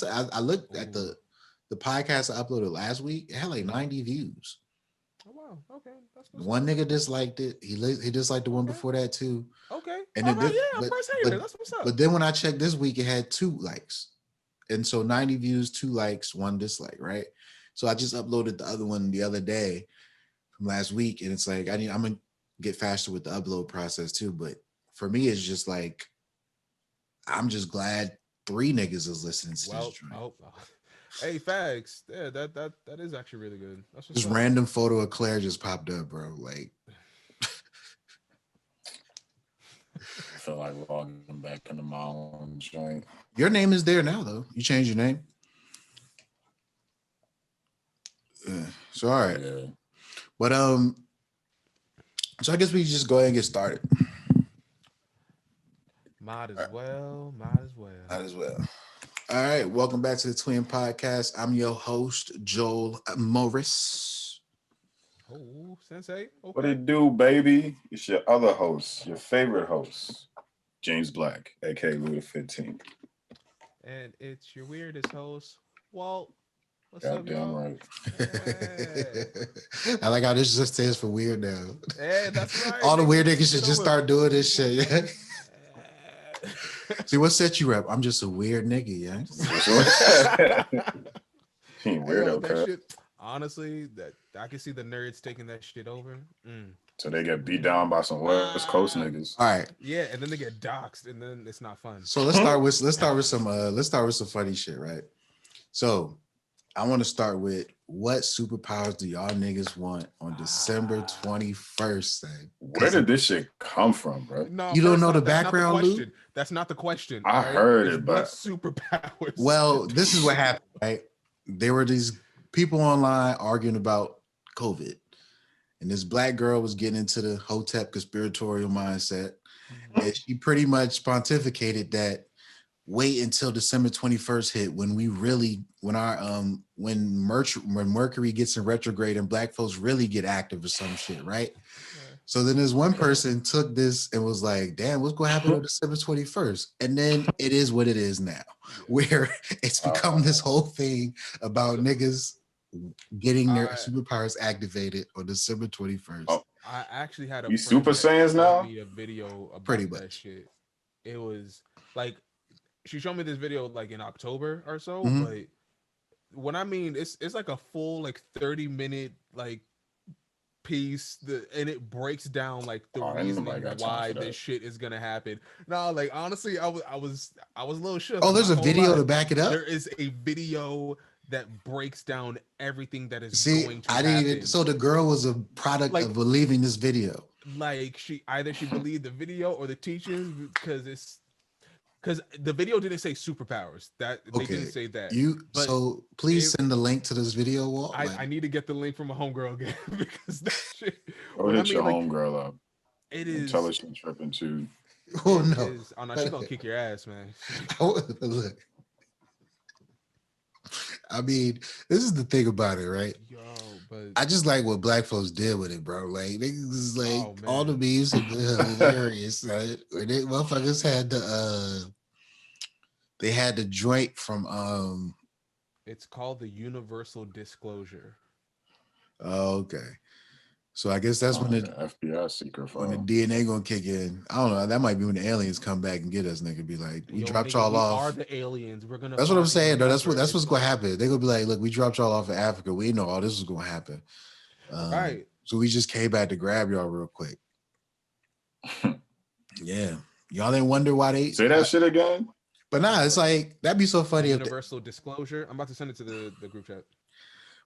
I looked at Ooh. the podcast I uploaded last week. It had like Mhm. 90 views. Oh wow. Okay. That's what's One up. nigga disliked it. He disliked the one Okay. before that too. Okay. And All then right. this, Yeah. First hater. That's what's up. but then when I checked this week, it had 2 likes, and so 90 views, 2 likes, 1 dislike, right? So I just uploaded the other one the other day from last week, and it's like I'm gonna get faster with the upload process too. But for me, it's just like I'm just glad 3 niggas is listening to this Well. joint. Oh. Hey, facts. Yeah. That is actually really good. That's what's This up. random photo of Claire just popped up, bro. Like, I feel like logging back into my own joint. your name is there now, though. You changed your name. So all right, Yeah. but so I guess we just go ahead and get started. Might as All right, well. Might as well. might as well. All right, welcome back to the TWEOM podcast. I'm your host, Joel Morris. Oh, Sensei. What Okay. it do, baby? It's your other host, your favorite host, James Black, aka Louis the 15th. And it's your weirdest host, Walt. What's up, Goddamn y'all? right. Hey. I like how this just stands for weird now. Hey, that's right. All the Niggas weird need to niggas should get just over. start doing this shit. Yeah. Eh. See, what set you up? I'm just a weird nigga, yeah. He ain't Hey, yo, weirdo, that cuz. shit. Honestly, that I can see the nerds taking that shit over. Mm. So they get beat down by some West Coast Ah, niggas. All right. yeah, and then they get doxxed, and then it's not fun. So let's start with some funny shit, right? So I want to start with what superpowers do y'all niggas want on December Ah. 21st? Then, Where because did this shit come from, bro? No, you don't first know the off, that's not the background, Lou. question. That's not the question. I All right, heard is it, what but superpowers? Well, this is what happened, right? There were these people online arguing about COVID, and this black girl was getting into the Hotep conspiratorial mindset, and she pretty much pontificated that wait until December 21st hit when we really when Mercury gets in retrograde and black folks really get active or some shit, right? So then this one person took this and was like, damn, what's gonna happen on December 21st? And then it is what it is now, Yeah. where it's become this whole thing about So niggas getting their I superpowers activated on December 21st. oh, I actually had a we Super friend that Saiyans showed now? me a video Pretty about that much. shit. It was like she showed me this video like in October or so, Mm-hmm. but when I mean it's like a full like 30-minute like piece and it breaks down like the Oh, ain't nobody reasoning got time why for this that. shit is gonna happen. No, like honestly, I was a little shook. Oh, I'm there's not a gonna video lie. to back it There up. is a video that breaks down everything that is See, going to I didn't even. happen. So the girl was a product Like of believing this video. she believed the video or the teachings because the video didn't say superpowers. That they didn't Okay, say that. you. But So please it send the link to this video. Walt. I Like, need to get the link from a homegirl again because that shit Go when I hit your mean like homegirl up it and tell is her she tripping too. oh it no. is oh no, she gonna kick your ass, man. Look, I mean, this is the thing about it, right? Yo, but I just like what black folks did with it, bro. Like niggas is oh like all the man. memes have been hilarious. Right? When they motherfuckers had they had the joint from It's called the universal disclosure. oh, okay. So I guess that's Oh, like an FBI secret when the file. DNA gonna kick in. I don't know. That might be when the aliens come back and get us, nigga. Be like, we Yo, dropped nigga, y'all we are off. the aliens. We're gonna That's what I'm find saying, though. remember That's what's it's gonna like happen. They're gonna be like, look, we dropped y'all off in Africa. We know all this was gonna happen. right. So we just came back to grab y'all real quick. Yeah. Y'all didn't wonder why Say that shit again. but nah, it's like that'd be so The funny if universal disclosure. I'm about to send it to the group chat.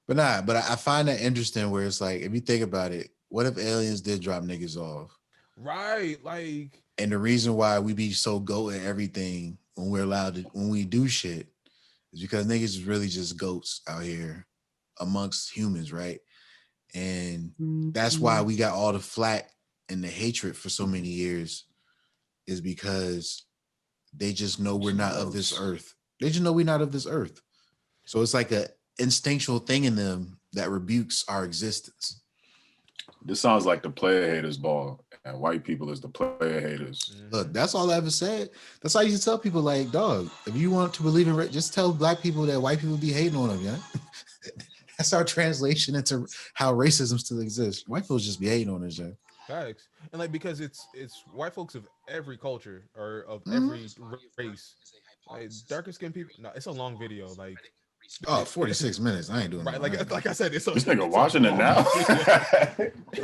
but nah, but I find that interesting where it's like if you think about it, what if aliens did drop niggas off? Right, like And the reason why we be so go at everything when we're allowed to when we do shit is because niggas is really just goats out here amongst humans, right? And that's why we got all the flack and the hatred for so many years is because they just know we're Some not of this ghosts. earth. They just know we're not of this earth. So it's like a instinctual thing in them that rebukes our existence. This sounds like the player haters ball, and white people is the player haters. Look, that's all I ever said. That's why I used to tell people, like, dog, if you want to believe in just tell black people that white people be hating on them, yeah. That's our translation into how racism still exists. White folks just be hating on us, yeah. Facts. And like because it's white folks of every culture or of every race. Like darker skinned people. No, it's a long video. Like Oh, 46 minutes. I ain't doing right. that. Like I said, This nigga watching it now.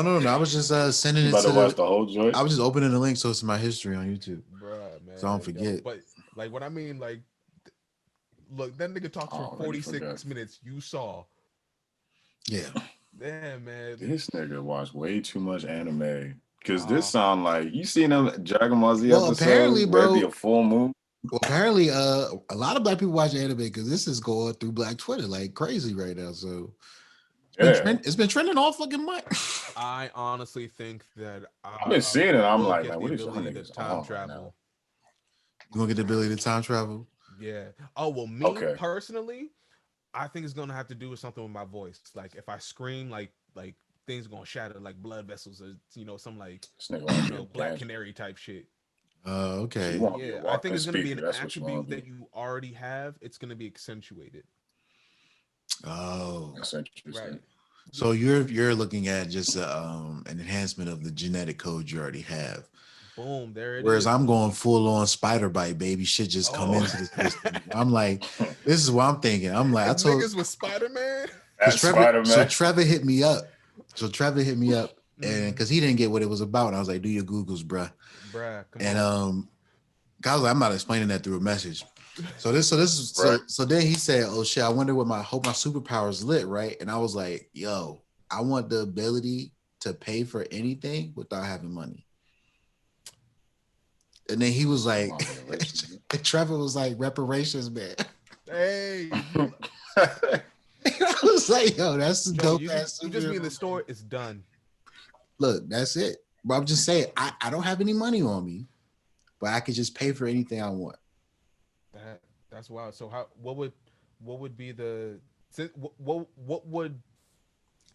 No. I was just sending You it about to to watch the whole joint? I was just opening the link so it's my history on YouTube. Bruh, man. So I don't forget. Yo, but like what I mean, like look, that nigga talked for 46 minutes. You saw. Yeah. Damn, man. This nigga watched way too much anime. Because this sound like you seen them Dragon Ball Z episodes apparently, bro, where it be a full moon. Well, apparently, a lot of black people watch anime because this is going through Black Twitter like crazy right now. So it's been trending all fucking month. I honestly think that I've been seeing it. I'm like, man, what is your niggas time on travel? right now? You gonna get the ability to time travel? Yeah. Oh well, me personally, I think it's gonna have to do with something with my voice. Like if I scream, like things gonna shatter, like blood vessels, or some like Black Canary type shit. Okay. Yeah, I think it's gonna be an attribute that you already have. It's gonna be accentuated. Oh, that's interesting. Right. So you're looking at just an enhancement of the genetic code you already have. Boom, there it Whereas is. I'm going full on spider bite, baby. Shit just come into the system. I'm like, this is what I'm thinking. I'm like, I told niggas with Spider-Man. So Trevor hit me up. And because he didn't get what it was about, and I was like, "Do your Googles, bruh." And I was like, "I'm not explaining that through a message." So then he said, "Oh shit, I wonder what hope my superpowers lit, right?" And I was like, "Yo, I want the ability to pay for anything without having money." And then he was like, Trevor was like, "Reparations, man." Hey. I was like, "Yo, that's the dope ass." You just be in the store, it's done. Look, that's it. But I'm just saying, I don't have any money on me, but I could just pay for anything I want. That's wild. So what would be the what would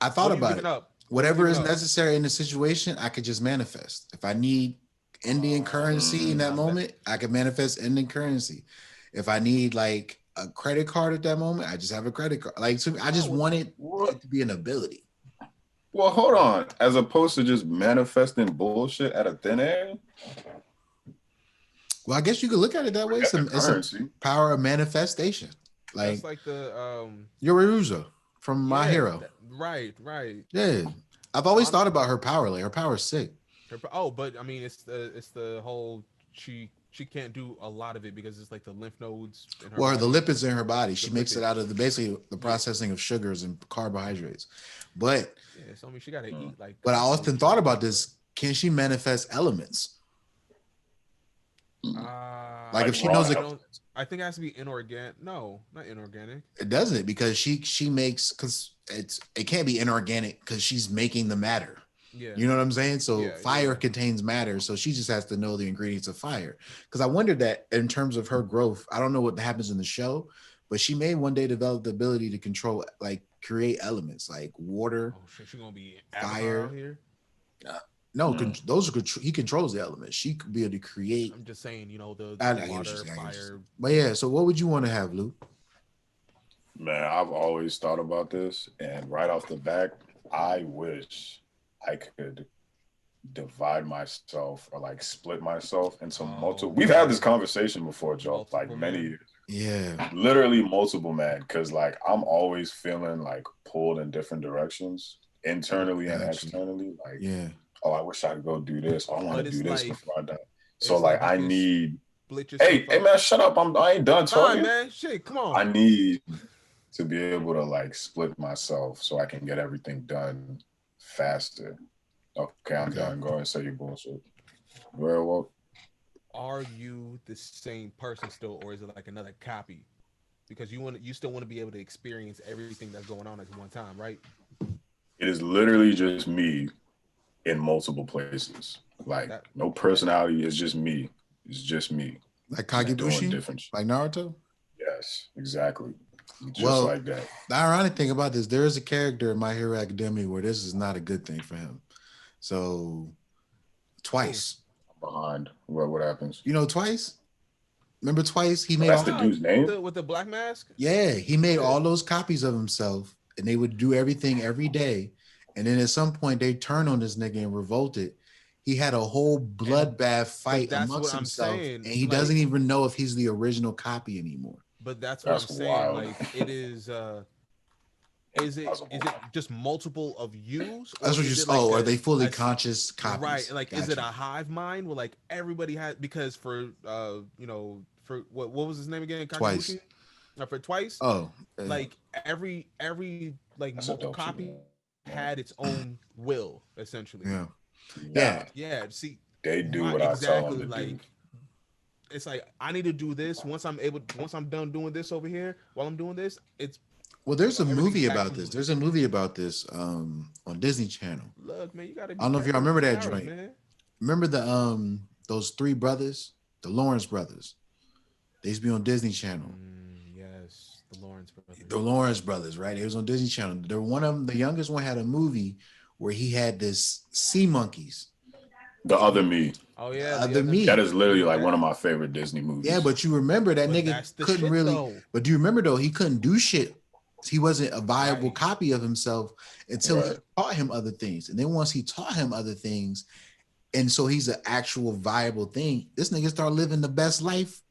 I thought about it. Whatever is necessary in the situation, I could just manifest. If I need Indian currency in that moment, I can manifest Indian currency. If I need like a credit card at that moment, I just have a credit card. Like I just wanted it to be an ability. Well, hold on. As opposed to just manifesting bullshit out of thin air. Well, I guess you could look at it that way. It's a power of manifestation. Like that's like the Yoruza from My Hero. Right. Yeah. I've always thought about her power. Like her power is sick. But I mean, it's the whole she can't do a lot of it because it's like the lymph nodes in her body. The lipids in her body. She makes it out of basically the processing of sugars and carbohydrates. But so I mean, she gotta eat like. But I often thought about this. Can she manifest elements? Like if she knows it, I think it has to be inorganic. No, not inorganic. It doesn't because she makes because it can't be inorganic because she's making the matter. Yeah. You know what I'm saying? So fire contains matter. So she just has to know the ingredients of fire. Because I wondered that in terms of her growth, I don't know what happens in the show, but she may one day develop the ability to control, like create elements like water. Oh shit, she's gonna be fire. Out here? No, those are he controls the elements. She could be able to create. I'm just saying, the water, fire. But yeah, so what would you want to have, Lou? Man, I've always thought about this, and right off the bat, I wish I could divide myself or like split myself into multiple. We've had this conversation before, Joe, like many years. Yeah, literally multiple, man. Because like I'm always feeling like pulled in different directions, internally and externally. Like, oh, I wish I could go do this. I want to do this before I die. So like I need. Hey man, shut up! I ain't done talking. Man, shit, come on. I need to be able to like split myself so I can get everything done faster. Okay, I'm done. Go ahead and say your bullshit. Very well. Are you the same person still, or is it like another copy? Because you still want to be able to experience everything that's going on at one time, right? It is literally just me in multiple places. Like no personality. It's just me. It's just me. Like Kagebushi? Like Naruto? Yes, exactly. Just like that. The ironic thing about this, there is a character in My Hero Academia where this is not a good thing for him. So Twice. Behind. What happens? You know Twice? Remember Twice? He made that's the dude's name? With the black mask? Yeah, he made all those copies of himself, and they would do everything every day. And then at some point, they turned on this nigga and revolted. He had a whole bloodbath fight amongst himself, and he doesn't even know if he's the original copy anymore. But that's what I'm saying. Like, it is. Is it just multiple of yous? That's what you're. Like are they fully conscious copies? Right. Like, gotcha. Is it a hive mind where like everybody has? Because for for what was his name again? Twice. For Twice. Oh. Like every like multiple copy had its own will essentially. Yeah. Yeah. See, they do what I tell them to do. It's like I need to do this once I'm done doing this over here. While I'm doing this, it's. Well, there's a movie about this. There's a movie about this on Disney Channel. Look, man, you gotta. I don't know if y'all remember that joint. Remember the those three brothers, the Lawrence brothers. They used to be on Disney Channel. Yes, the Lawrence brothers. The Lawrence brothers, right? It was on Disney Channel. One of them, the youngest one, had a movie where he had this sea monkeys. The Other Me. Oh yeah, Other Me. That is literally like one of my favorite Disney movies. Yeah, but you remember that nigga couldn't really. Though. But do you remember though? He couldn't do shit. He wasn't a viable copy of himself until he taught him other things. And then once he taught him other things, and so he's an actual viable thing, this nigga started living the best life.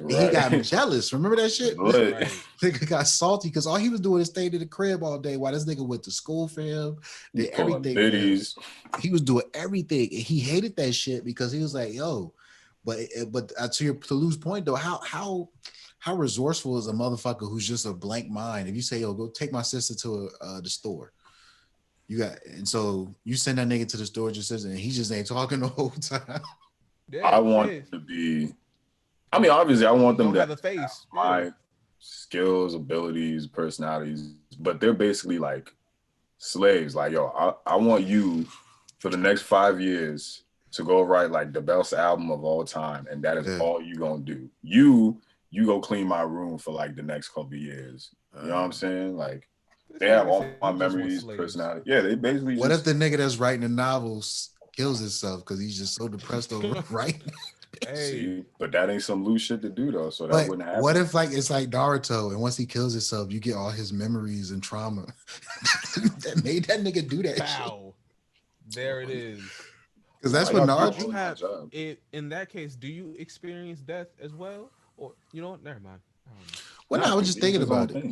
Right. He got jealous. Remember that shit? Right. Nigga got salty because all he was doing is staying in the crib all day while this nigga went to school for him. Did everything. He was doing everything. And he hated that shit because he was like, yo, but to Lou's point though, how resourceful is a motherfucker who's just a blank mind? If you say, yo, go take my sister to the store. And so you send that nigga to the store just and he just ain't talking the whole time. Yeah, I want to be, I mean, obviously I want them to have a face. My skills, abilities, personalities, but they're basically like slaves. Like, yo, I want you for the next 5 years to go write like the best album of all time. And that is all you gonna do. You go clean my room for like the next couple of years. You know what I'm saying? Like they have all my memories, personality. Yeah, they basically. What if the nigga that's writing the novels kills himself because he's just so depressed over writing? See, but that ain't some loose shit to do though, so that wouldn't happen. What if like it's like Naruto, and once he kills himself, you get all his memories and trauma that made that nigga do that shit. There it is. Because that's what Naruto. You have in that case. Do you experience death as well? Or you know what? Never mind. Well, no, I was just thinking about it.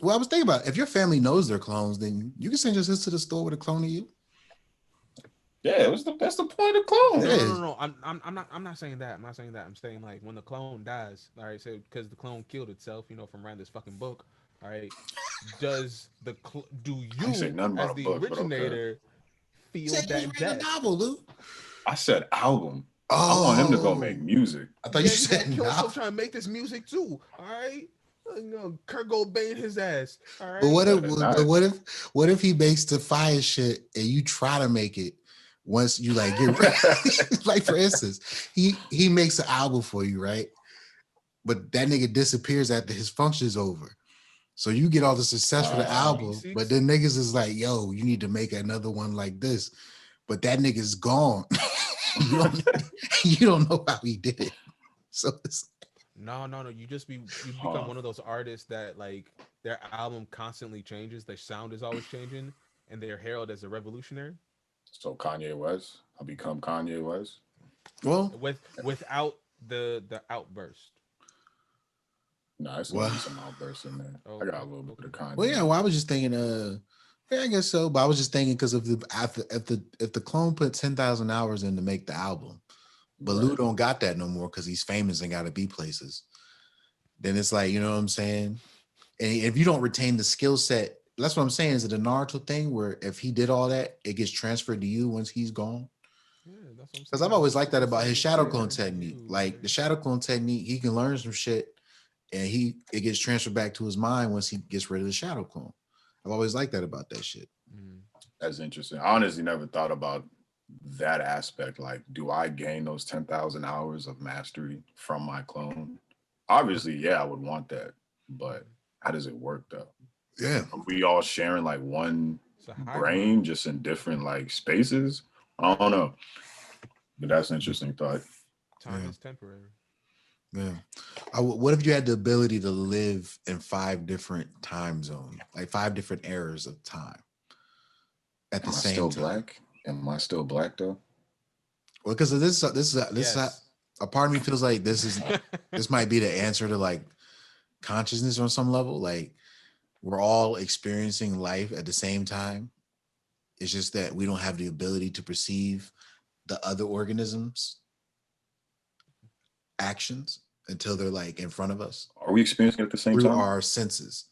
Well, I was thinking about if your family knows they're clones, then you can send your sister to the store with a clone of you. Yeah, that's the point of clones. No. I'm not saying that. I'm not saying that. I'm saying like when the clone dies. All right, so because the clone killed itself, from around this fucking book. All right, does do you as the originator feel that death? Novel, Lou. I said album. I want him to go make music. I thought you said kill himself trying to make this music too. All right, Kurt Cobain his ass. All right. But what if he makes the fire shit and you try to make it once you like get like for instance, he makes an album for you, right? But that nigga disappears after his function's over. So you get all the success for the album, but then niggas is like, yo, you need to make another one like this. But that nigga's gone. You don't know how he did it. So it's no. You become one of those artists that like their album constantly changes. Their sound is always changing, and they're heralded as a revolutionary. So Kanye West, I become Kanye West. Well, without the outburst. No, it's some outbursts in there. I got a little bit of Kanye. Well, yeah. Well, I was just thinking, yeah, I guess so. But I was just thinking because if the clone put 10,000 hours in to make the album, but Lou don't got that no more because he's famous and got to be places. Then it's like, you know what I'm saying? And if you don't retain the skill set, that's what I'm saying. Is it a Naruto thing where if he did all that, it gets transferred to you once he's gone? Yeah, that's what I'm saying. Because I've always liked that about his shadow clone technique. Like the shadow clone technique, he can learn some shit, and it gets transferred back to his mind once he gets rid of the shadow clone. I've always liked that about that shit. That's interesting. I honestly never thought about that aspect. Like, do I gain those 10,000 hours of mastery from my clone? Obviously, yeah, I would want that. But how does it work though? Yeah. Are we all sharing like one brain just in different like spaces? I don't know. But that's an interesting thought. Time is temporary. Yeah. What if you had the ability to live in 5 different time zones, like 5 different eras of time at the same time? Black? Am I still black though? Well, because this is a part of me feels like this might be the answer to like consciousness on some level. Like we're all experiencing life at the same time. It's just that we don't have the ability to perceive the other organisms' actions until they're like in front of us. Are we experiencing it at the same time? Through our senses.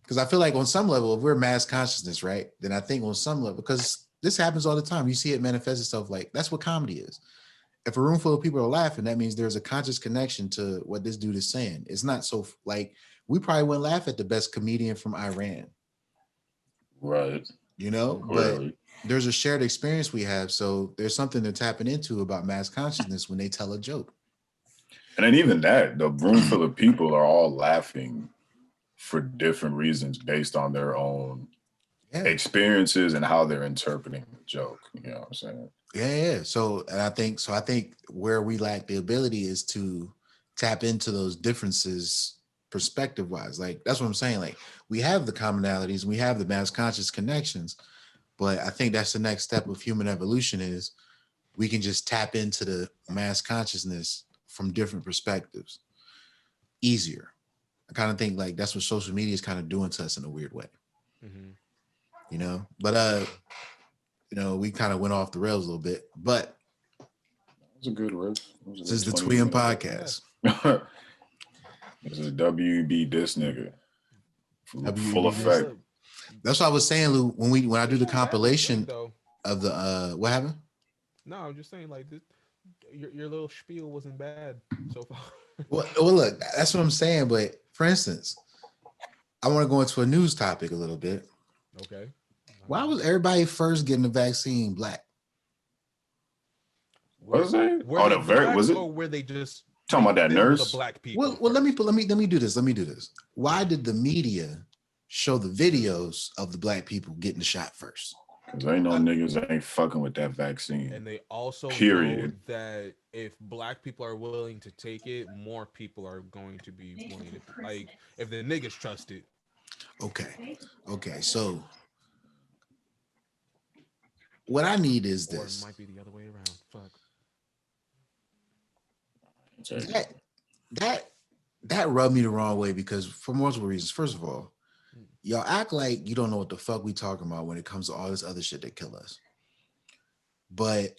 Because I feel like on some level, if we're mass consciousness, right, then I think on some level, because this happens all the time, you see it manifest itself. Like that's what comedy is. If a room full of people are laughing, that means there's a conscious connection to what this dude is saying. It's not so like we probably wouldn't laugh at the best comedian from Iran. Right. You know, but there's a shared experience we have. So there's something they're tapping into about mass consciousness when they tell a joke. And then even that, the room full of people are all laughing for different reasons based on their own experiences and how they're interpreting the joke. You know what I'm saying? Yeah. So I think where we lack the ability is to tap into those differences perspective wise. Like that's what I'm saying. Like we have the commonalities, we have the mass conscious connections, but I think that's the next step of human evolution is we can just tap into the mass consciousness from different perspectives easier. I kind of think like that's what social media is kind of doing to us in a weird way. Mm-hmm. You know, but you know, we kind of went off the rails a little bit, but it's a good word. This is the TWEOM podcast. This is WB this nigga. Full effect. That's what I was saying, Lou, when I do the compilation of the what happened? No, I'm just saying like this, your little spiel wasn't bad so far. well, look, that's what I'm saying. But for instance, I want to go into a news topic a little bit. Okay. Why was everybody first getting the vaccine black? Was it? Oh, the very was it? Or were they just talking about that nurse? The black people. Well, let me do this. Let me do this. Why did the media show the videos of the black people getting the shot first? Because ain't no niggas ain't fucking with that vaccine. And they also know that if black people are willing to take it, more people are going to be willing to, like, if the niggas trust it. Okay. So what I need is this. Or it might be the other way around. Fuck. That rubbed me the wrong way because for multiple reasons. First of all, y'all act like you don't know what the fuck we talking about when it comes to all this other shit that kill us. But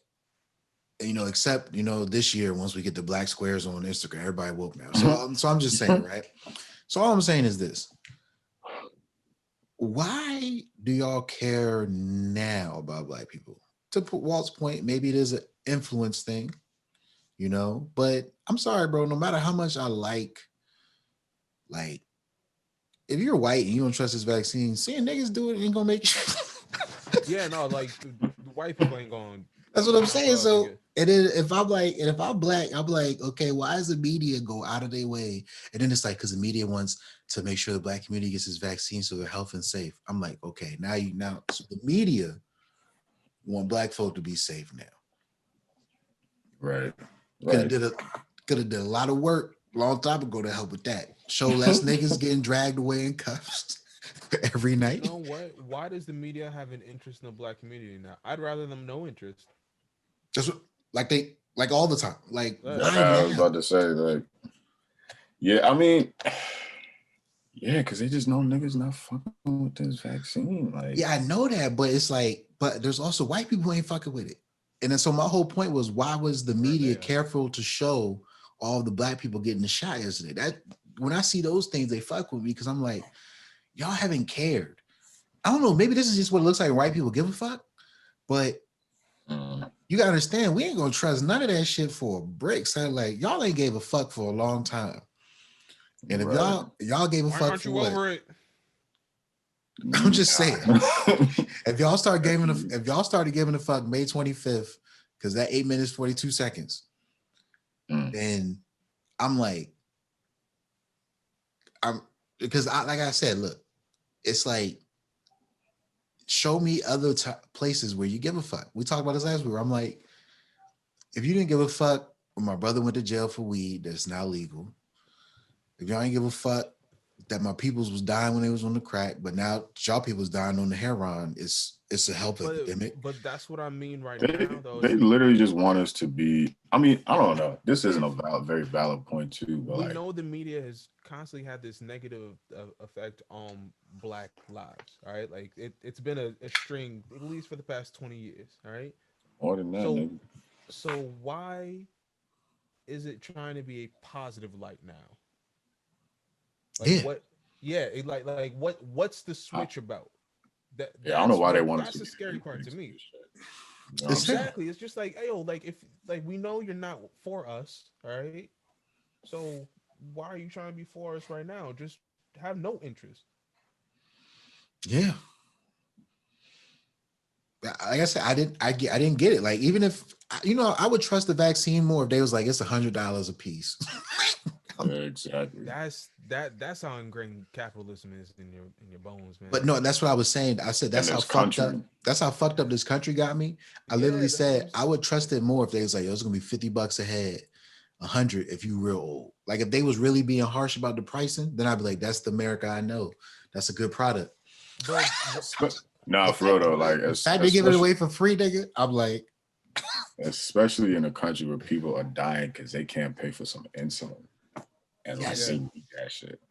you know, except this year, once we get the black squares on Instagram, everybody woke now. So I'm just saying, right? So all I'm saying is this: why do y'all care now about black people? To put Walt's point, maybe it is an influence thing, but I'm sorry, bro. No matter how much I like, if you're white and you don't trust this vaccine, seeing niggas do it ain't gonna make you. Yeah, no, like the white people ain't going. That's what I'm saying. So, and then if I'm black, I'm like, okay, why does the media go out of their way? And then it's like, because the media wants to make sure the black community gets this vaccine so they're healthy and safe. I'm like, okay, now, so the media want black folk to be safe now. Right. Could have did a lot of work a long time ago to help with that. Show less niggas getting dragged away in cuffs every night. You know what? Why does the media have an interest in the black community now? I'd rather them no interest. Just like all the time. Like I was about to say, like, yeah, I mean, yeah, because they just know niggas not fucking with this vaccine. Like, yeah, I know that, but it's like, but there's also white people who ain't fucking with it. And then so my whole point was, why was the media careful to show all the black people getting the shot yesterday? That when I see those things, they fuck with me because I'm like, y'all haven't cared. I don't know, maybe this is just what it looks like white people give a fuck, but you gotta understand, we ain't gonna trust none of that shit for a brick. So like, y'all ain't gave a fuck for a long time. And if y'all gave a fuck for what? Over it? I'm just saying, if y'all started giving a fuck May 25th, because that 8 minutes 42 seconds, then I'm like, like I said, look, it's like show me other places where you give a fuck. We talked about this last week. Where I'm like, if you didn't give a fuck when my brother went to jail for weed that's now legal, if y'all ain't give a fuck that my peoples was dying when they was on the crack, but now y'all people's dying on the heroin, it's a health epidemic. But that's what I mean now, though. They literally just want us to be. I mean, I don't know. This isn't a very valid point too. But we know the media has constantly had this negative effect on Black lives. All right, like it's been a string at least for the past 20 years. All right, more than that. So why is it trying to be a positive light now? Like what? Yeah, what's the switch about? I don't know why they want. That's the scary part to me. Exactly. It's just like, hey, like if like we know you're not for us, all right? So why are you trying to be for us right now? Just have no interest. Yeah. Like I said, I didn't get it. Like, even if I would trust the vaccine more if they was like it's $100 a piece. Yeah, exactly. That's how ingrained capitalism is in your bones, man. But no, that's what I was saying. I said that's how fucked up. That's how fucked up this country got me. I literally said I would trust it more if they was like, it's gonna be $50 a head, 100 if you real old. Like if they was really being harsh about the pricing, then I'd be like, that's the America I know. That's a good product. But nah, for real though, like the fact they give it away for free, nigga, I'm like, especially in a country where people are dying because they can't pay for some insulin. And like they need that shit.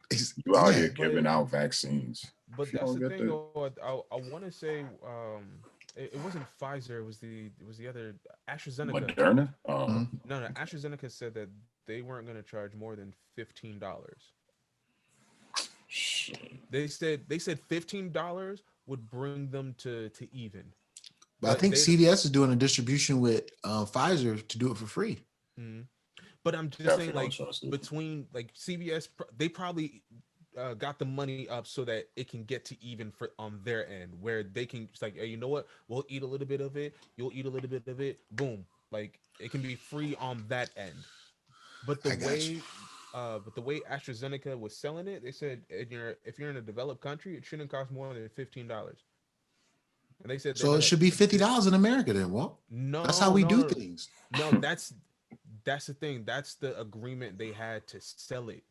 You out here giving out vaccines. But that's the thing, though. I want to say it wasn't Pfizer. It was the other AstraZeneca. Moderna. No, AstraZeneca said that they weren't going to charge more than $15. They said $15 would bring them to even. But I think CVS is doing a distribution with Pfizer to do it for free. Mm-hmm. But I'm just saying, like, between like CVS, they probably got the money up so that it can get to even for on their end, where they can. It's like, hey, you know what? We'll eat a little bit of it. You'll eat a little bit of it. Boom! Like it can be free on that end. But the way AstraZeneca was selling it, they said if you're in a developed country, it shouldn't cost more than $15. And they said so it should be $50 in America then. Well, no, that's how we do things. No, that's the thing. That's the agreement they had to sell it.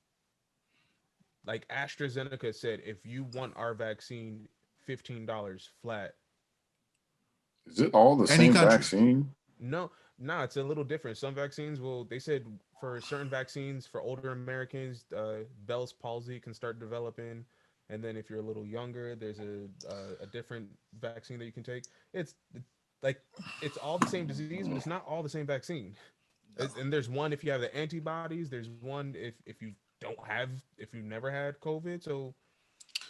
Like AstraZeneca said, if you want our vaccine, $15 flat. Is it all the same vaccine? No, it's a little different. Some vaccines they said for certain vaccines for older Americans, Bell's palsy can start developing. And then if you're a little younger, there's a different vaccine that you can take. It's all the same disease, but it's not all the same vaccine. No. And there's one if you have the antibodies. There's one if you if you've never had COVID. So,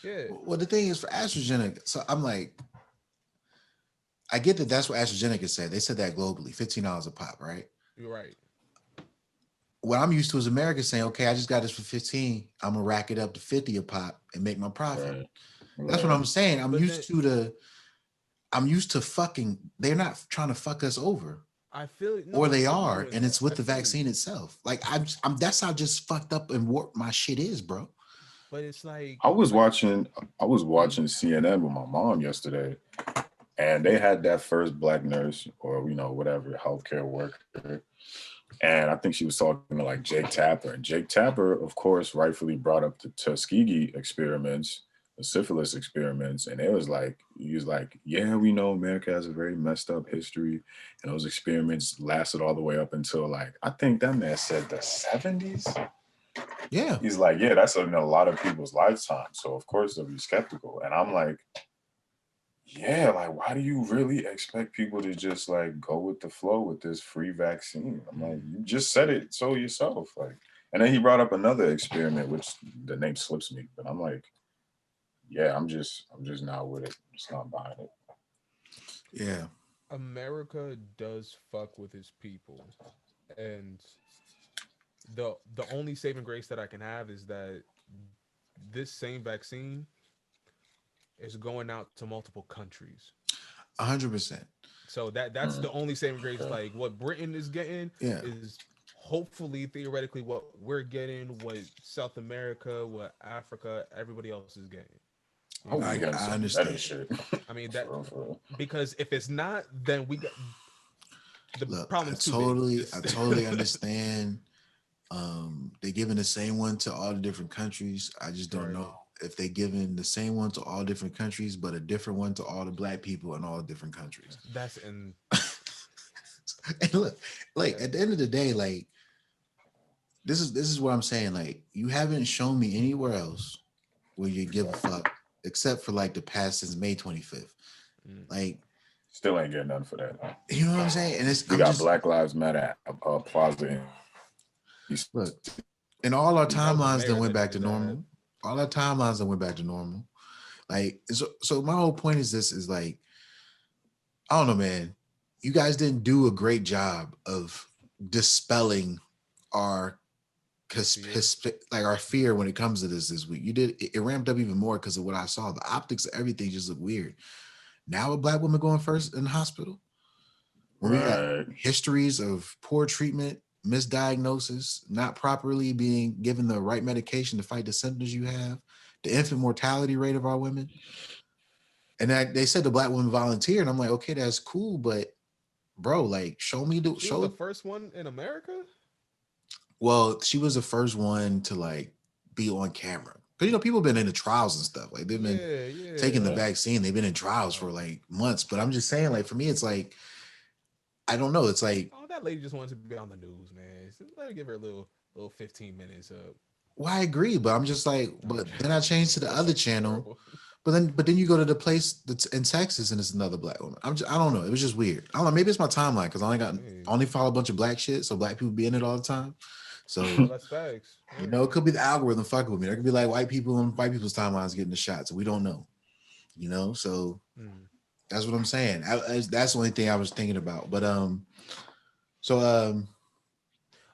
yeah. Well, the thing is for AstraZeneca. So I'm like, I get that that's what AstraZeneca said. They said that globally, $15 a pop, right? You're right. What I'm used to is America saying, okay, I just got this for 15. I'm gonna rack it up to 50 a pop and make my profit. Right. That's what I'm saying. I'm used to fucking. They're not trying to fuck us over. I feel or they are, and it's with the vaccine itself. Like I'm that's how just fucked up and warped my shit is, bro. But it's like I was watching CNN with my mom yesterday, and they had that first Black nurse or whatever healthcare worker, and I think she was talking to like Jake Tapper, and Jake Tapper, of course, rightfully brought up the Tuskegee experiments, the syphilis experiments, and he was like, yeah, we know America has a very messed up history, and those experiments lasted all the way up until like, I think that man said the 70s. Yeah. He's like, yeah, that's in a lot of people's lifetime, so of course they'll be skeptical. And I'm like, yeah, like, why do you really expect people to just like go with the flow with this free vaccine? I'm like, you just said it so yourself. Like, and then he brought up another experiment, which the name slips me, but I'm like, yeah, I'm just not with it. I'm just not buying it. Yeah. America does fuck with his people. And the only saving grace that I can have is that this same vaccine is going out to multiple countries. 100%. So that's the only saving grace. Like what Britain is getting is hopefully theoretically what we're getting, what South America, what Africa, everybody else is getting. I understand shit. I mean that because if it's not, then we got the problem's too big. I totally understand. They're giving the same one to all the different countries. I just don't know if they're giving the same one to all different countries, but a different one to all the black people in all different countries. That's in. And look, like at the end of the day, like this is what I'm saying. Like you haven't shown me anywhere else where you give a fuck, except for like the past since May 25th. Like still ain't getting nothing for that. Huh? You know what I'm saying? And it's we got Black Lives Matter Plaza. Look, and all our timelines that went back to normal. All our timelines that went back to normal. Like so my whole point is this is like, I don't know, man. You guys didn't do a great job of dispelling our our fear when it comes to this week. You did it ramped up even more because of what I saw. The optics of everything just looked weird. Now a black woman going first in the hospital. When we got histories of poor treatment, misdiagnosis, not properly being given the right medication to fight the symptoms you have, the infant mortality rate of our women. And they said the black woman volunteered, and I'm like, okay, that's cool, but bro, like, show the first one in America. Well, she was the first one to like be on camera. Because people have been in the trials and stuff. Like they've been taking the vaccine. They've been in trials for like months. But I'm just saying, like, for me, it's like, I don't know. It's like, that lady just wanted to be on the news, man. So let me give her a little 15 minutes up. Well, I agree, but I'm just like, but then I changed to the other channel. But then you go to the place that's in Texas and it's another black woman. I don't know. It was just weird. I don't know. Maybe it's my timeline because I only follow a bunch of black shit, so black people be in it all the time. So that's facts. It could be the algorithm fucking with me. There could be like white people and white people's timelines getting the shots. So we don't know. So that's what I'm saying. That's the only thing I was thinking about. But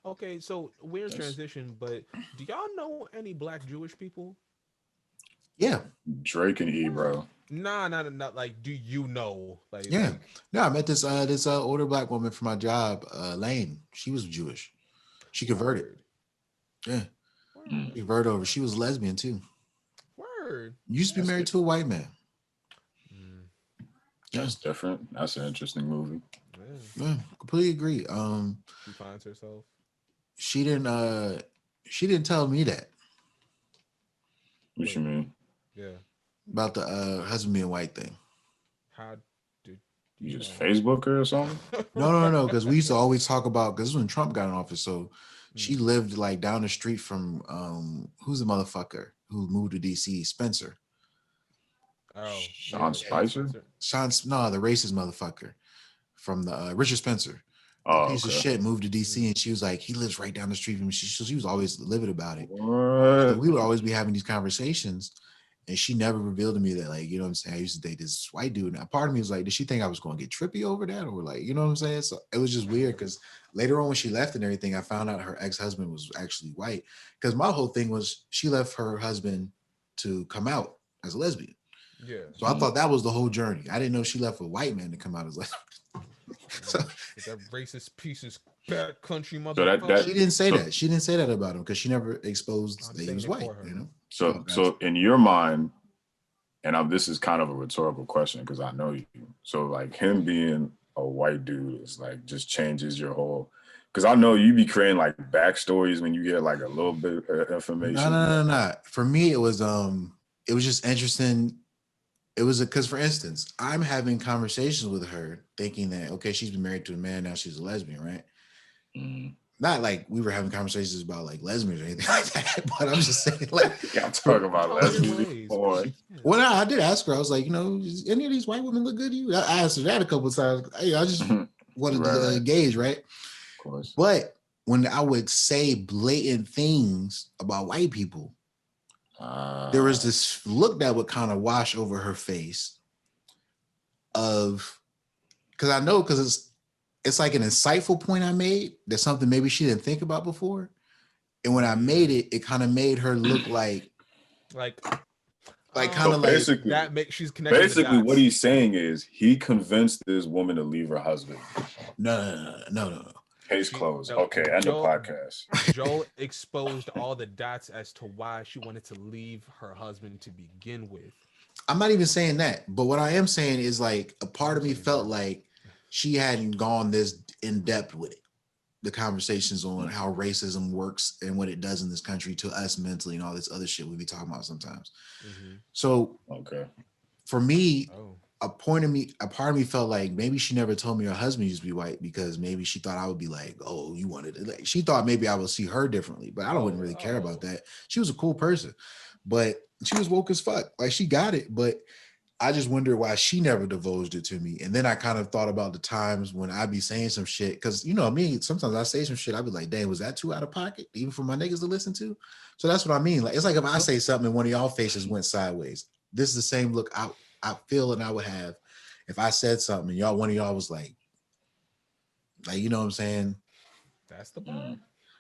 okay, so weird transition, but do y'all know any black Jewish people? Yeah, Drake and E, bro. Nah, not like. Do you know? Like, yeah, I met this older black woman for my job, Lane. She was Jewish. She converted. Yeah, she converted over. She was lesbian too. Word. Used to be married to a white man. That's different. That's an interesting movie. Yeah, completely agree. She finds herself. She didn't tell me that. What you mean? Yeah. About the husband being white thing. How did you just Facebook her or something? No. Because we used to always talk about, because this was when Trump got in office. So she lived like down the street from who's the motherfucker who moved to DC? Spencer. Oh, Sean Spicer? The racist motherfucker from the Richard Spencer. Piece of shit moved to DC, and she was like, he lives right down the street from me. She was always livid about it. So we would always be having these conversations, and she never revealed to me that, like, you know what I'm saying, I used to date this white dude. And part of me was like, did she think I was going to get trippy over that, or like, you know what I'm saying? So it was just weird because later on when she left and everything, I found out her ex-husband was actually white. Because my whole thing was she left her husband to come out as a lesbian. Yeah. So I thought that was the whole journey. I didn't know she left a white man to come out as lesbian. So that racist pieces bad country motherfucker. She didn't say that. She didn't say that about him because she never exposed that he was white. So in your mind, and this is kind of a rhetorical question because I know you. So like him being a white dude is like just changes your whole. Because I know you be creating like backstories when you get like a little bit of information. No. For me, it was just interesting. It was because, for instance, I'm having conversations with her thinking that, okay, she's been married to a man, now she's a lesbian, right? Not like we were having conversations about like lesbians or anything like that, but I'm just saying, like, I'm talking about lesbians. Well, no, I did ask her. I was like, does any of these white women look good to you? I asked her that a couple of times. Hey, I just wanted to engage, right? Of course. But when I would say blatant things about white people, there was this look that would kind of wash over her face because it's like an insightful point I made. That's something maybe she didn't think about before. And when I made it, it kind of made her look like kind of basically, like that she's connected. Basically, what he's saying is he convinced this woman to leave her husband. No. Case closed. Okay, end the podcast. Joel exposed all the dots as to why she wanted to leave her husband to begin with. I'm not even saying that, but what I am saying is like a part of me felt like she hadn't gone this in depth with it. The conversations on how racism works and what it does in this country to us mentally and all this other shit we be talking about sometimes. Mm-hmm. So for me, a part of me felt like maybe she never told me her husband used to be white because maybe she thought I would be like, oh, you wanted it. Like, she thought maybe I would see her differently, but I wouldn't really care about that. She was a cool person, but she was woke as fuck. Like, she got it, but I just wonder why she never divulged it to me. And then I kind of thought about the times when I'd be saying some shit. Cause you know me, sometimes I say some shit, I'd be like, dang, was that too out of pocket? Even for my niggas to listen to? So that's what I mean. Like, it's like if I say something and one of y'all faces went sideways. This is the same look I feel and I would have if I said something and one of y'all was like, you know what I'm saying? That's the point.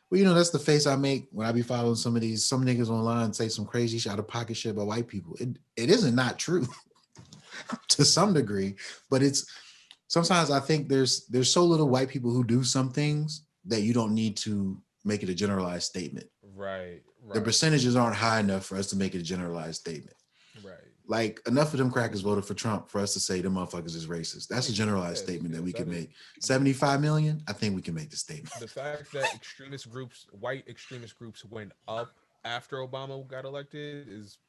Well, you know, that's the face I make when I be following some niggas online say some crazy shit out of pocket shit about white people. It isn't not true. To some degree, but it's sometimes I think there's so little white people who do some things that you don't need to make it a generalized statement. Right. The percentages aren't high enough for us to make it a generalized statement. Right. Like, enough of them crackers voted for Trump for us to say them motherfuckers is racist. That's a generalized statement that we can make. 75 million, I think we can make the statement. The fact that white extremist groups went up after Obama got elected is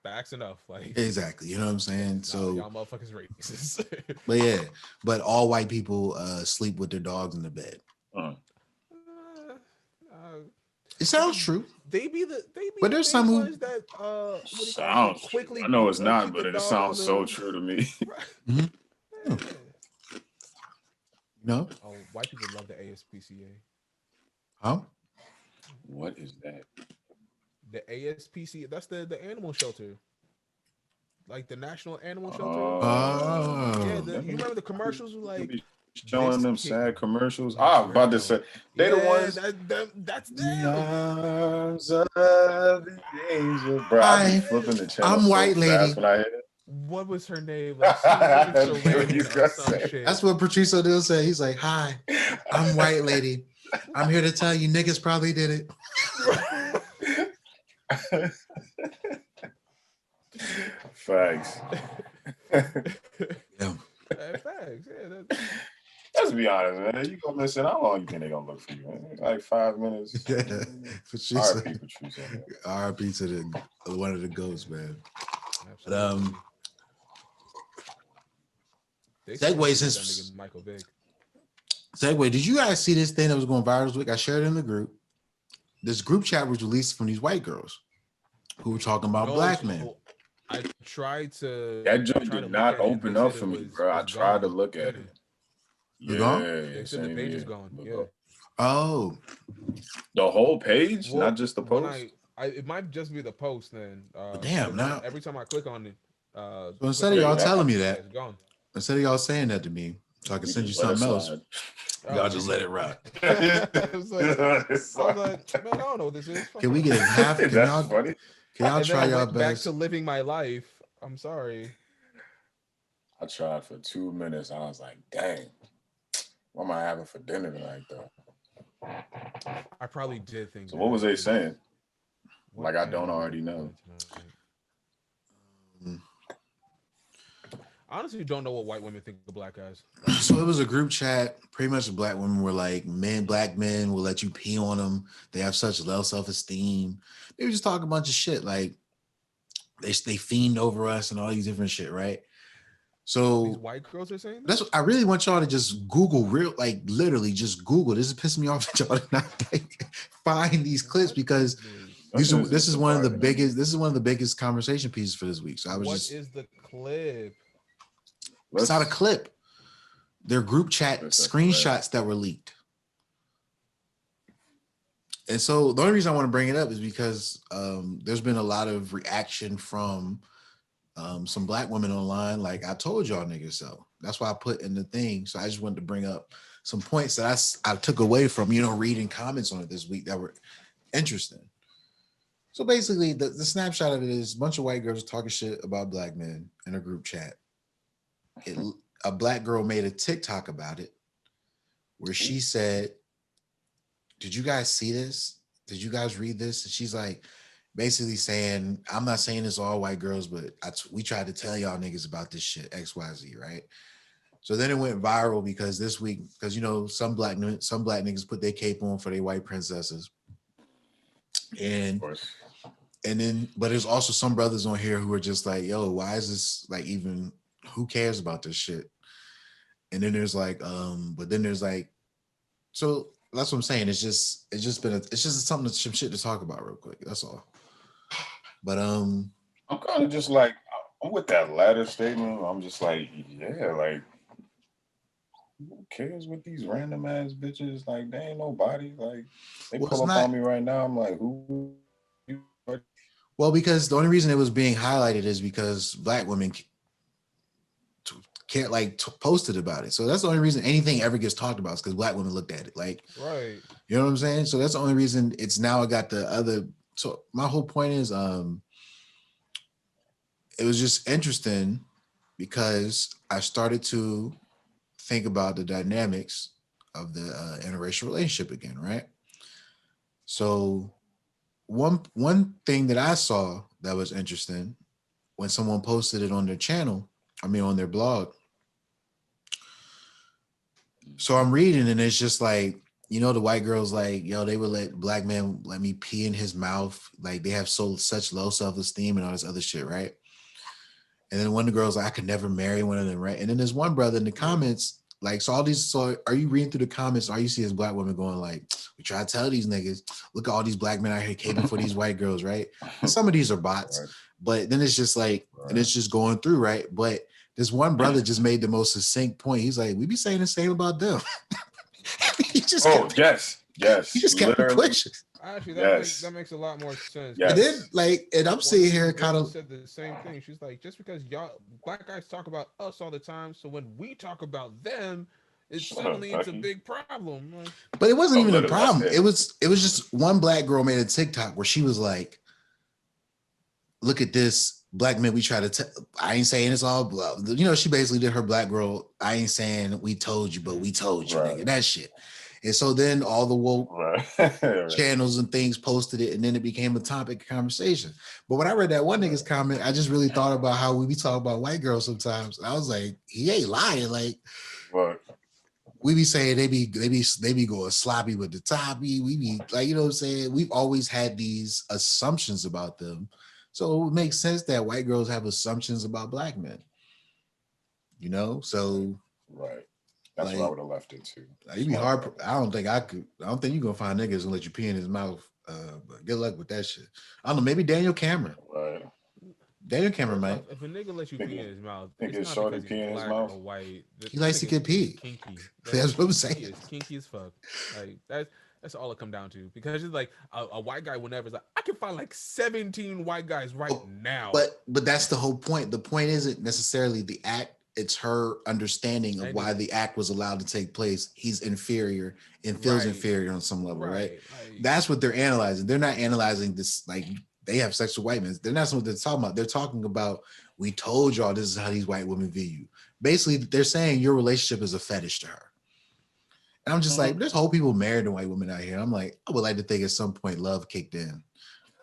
facts enough. Like, exactly, you know what I'm saying? So y'all motherfuckers racist. But yeah, but all white people sleep with their dogs in the bed. It sounds true. But there's some who sounds quickly. I know it's not, but it sounds so true to me. Mm-hmm. No. Oh, white people love the ASPCA. Huh? What is that? The ASPCA. That's the animal shelter. Like the National Animal Shelter. Yeah, you remember the commercials were like showing them sad commercials. I'm about to say they the ones. That's them. Arms of the angel. Bro, I be flipping the channel. I'm white lady. When I hear it. What was her name? Like, that's what Patrice O'Neal said. He's like, "Hi, I'm white lady. I'm here to tell you, niggas probably did it." Facts. Yeah. Facts. Yeah. Let's be honest, man. You gonna listen? How long you think they gonna look for you? Man? Like 5 minutes. Yeah. R.I.P. Patrice. R.I.P. to one of the ghosts, man. Absolutely. But segue since Michael Vick. Segue. Did you guys see this thing that was going viral this week? I shared it in the group. This group chat was released from these white girls who were talking about black men. I tried to. That joint did not open up for me, bro. I tried to look at it. Yeah, they said the page is gone. Yeah. Oh, the whole page, not just the post. It might just be the post then. Damn! Now every time I click on it, so instead of y'all telling me that, instead of y'all saying that to me, so I can send you something else, y'all just let it ride. I was like, man, I don't know what this is. Can we get a half? Can y'all try y'all best? Back to living my life. I'm sorry. I tried for 2 minutes. I was like, dang, what am I having for dinner tonight, though? I probably did think. So what was they saying? Like, I don't already know. Honestly, don't know what white women think of black guys. So it was a group chat. Pretty much, the black women were like, black men will let you pee on them. They have such low self-esteem. They were just talking a bunch of shit. Like, they fiend over us and all these different shit, right? So these white girls are saying that's what I really want y'all to just Google literally just Google. This is pissing me off that y'all did not find these clips because this is one of the biggest conversation pieces for this week. So what is the clip? It's not a clip. They're group chat screenshots that were leaked. And so the only reason I want to bring it up is because there's been a lot of reaction from some black women online. Like, I told y'all niggas so. That's why I put in the thing. So I just wanted to bring up some points that I took away from, reading comments on it this week that were interesting. So basically, the snapshot of it is a bunch of white girls talking shit about black men in a group chat. A black girl made a TikTok about it where she said, "Did you guys see this? Did you guys read this?" And she's like, basically saying, I'm not saying it's all white girls, but we tried to tell y'all niggas about this shit, XYZ, right? So then it went viral because this week, because some black niggas put their cape on for their white princesses. And then, but there's also some brothers on here who are just like, yo, why is this like even, who cares about this shit? And then there's like, but then there's like, so that's what I'm saying. It's just something, some shit to talk about real quick. That's all. But I'm kind of just like, I'm with that latter statement. I'm just like, yeah, like, who cares what these random ass bitches? Like, they ain't nobody. Like, they pull up on me right now. I'm like, who? Well, because the only reason it was being highlighted is because black women can't posted about it. So that's the only reason anything ever gets talked about is because black women looked at it. Like, right. You know what I'm saying? So that's the only reason it's now got the other. So my whole point is, it was just interesting because I started to think about the dynamics of the interracial relationship again, right? So one thing that I saw that was interesting when someone posted it on their channel, on their blog. So I'm reading and it's just like, the white girls like, yo, they would let black men let me pee in his mouth. Like they have such low self-esteem and all this other shit, right? And then one of the girls like, I could never marry one of them, right? And then there's one brother in the comments, like, so are you reading through the comments? All you see is black women going like, we try to tell these niggas, look at all these black men out here caping for these white girls, right? And some of these are bots, right. But then it's just like, and it's just going through, right? But this one brother just made the most succinct point. He's like, we be saying the same about them. He just yes. He just kept pushing. Actually, that makes a lot more sense. Yes. And then, and I'm sitting here kind of said the same thing. She's like, just because y'all black guys talk about us all the time, so when we talk about them, it's a big problem. Like, but it wasn't even a problem. It was just one black girl made a TikTok where she was like, look at this. Black men, we try to tell. I ain't saying it's all blah. She basically did her black girl. I ain't saying we told you, but we told you, nigga, that shit. And so then all the woke channels and things posted it, and then it became a topic of conversation. But when I read that one nigga's comment, I just really thought about how we be talking about white girls sometimes. And I was like, he ain't lying. Like, we be saying they be going sloppy with the toppy. We be like, you know what I'm saying? We've always had these assumptions about them. So it makes sense that white girls have assumptions about black men. So right. That's where I would have left it too. You'd be hard. I don't think you're gonna find niggas and let you pee in his mouth. But good luck with that shit. I don't know. Maybe Daniel Cameron. Right. Daniel Cameron might. If a nigga lets you pee in his mouth, it's not because he's black or white. He likes to get pee. Kinky. That's what I'm saying. He is kinky as fuck. Like that's all it come down to. Because it's like a white guy whenever is like, I can find like 17 white guys now. But that's the whole point. The point isn't necessarily the act. It's her understanding of why the act was allowed to take place. He's inferior and feels inferior on some level, right? That's what they're analyzing. They're not analyzing this like they have sex with white men. They're not what they're talking about. They're talking about, we told y'all this is how these white women view you. Basically, they're saying your relationship is a fetish to her. And I'm just like, there's whole people married to white women out here. I'm like, I would like to think at some point love kicked in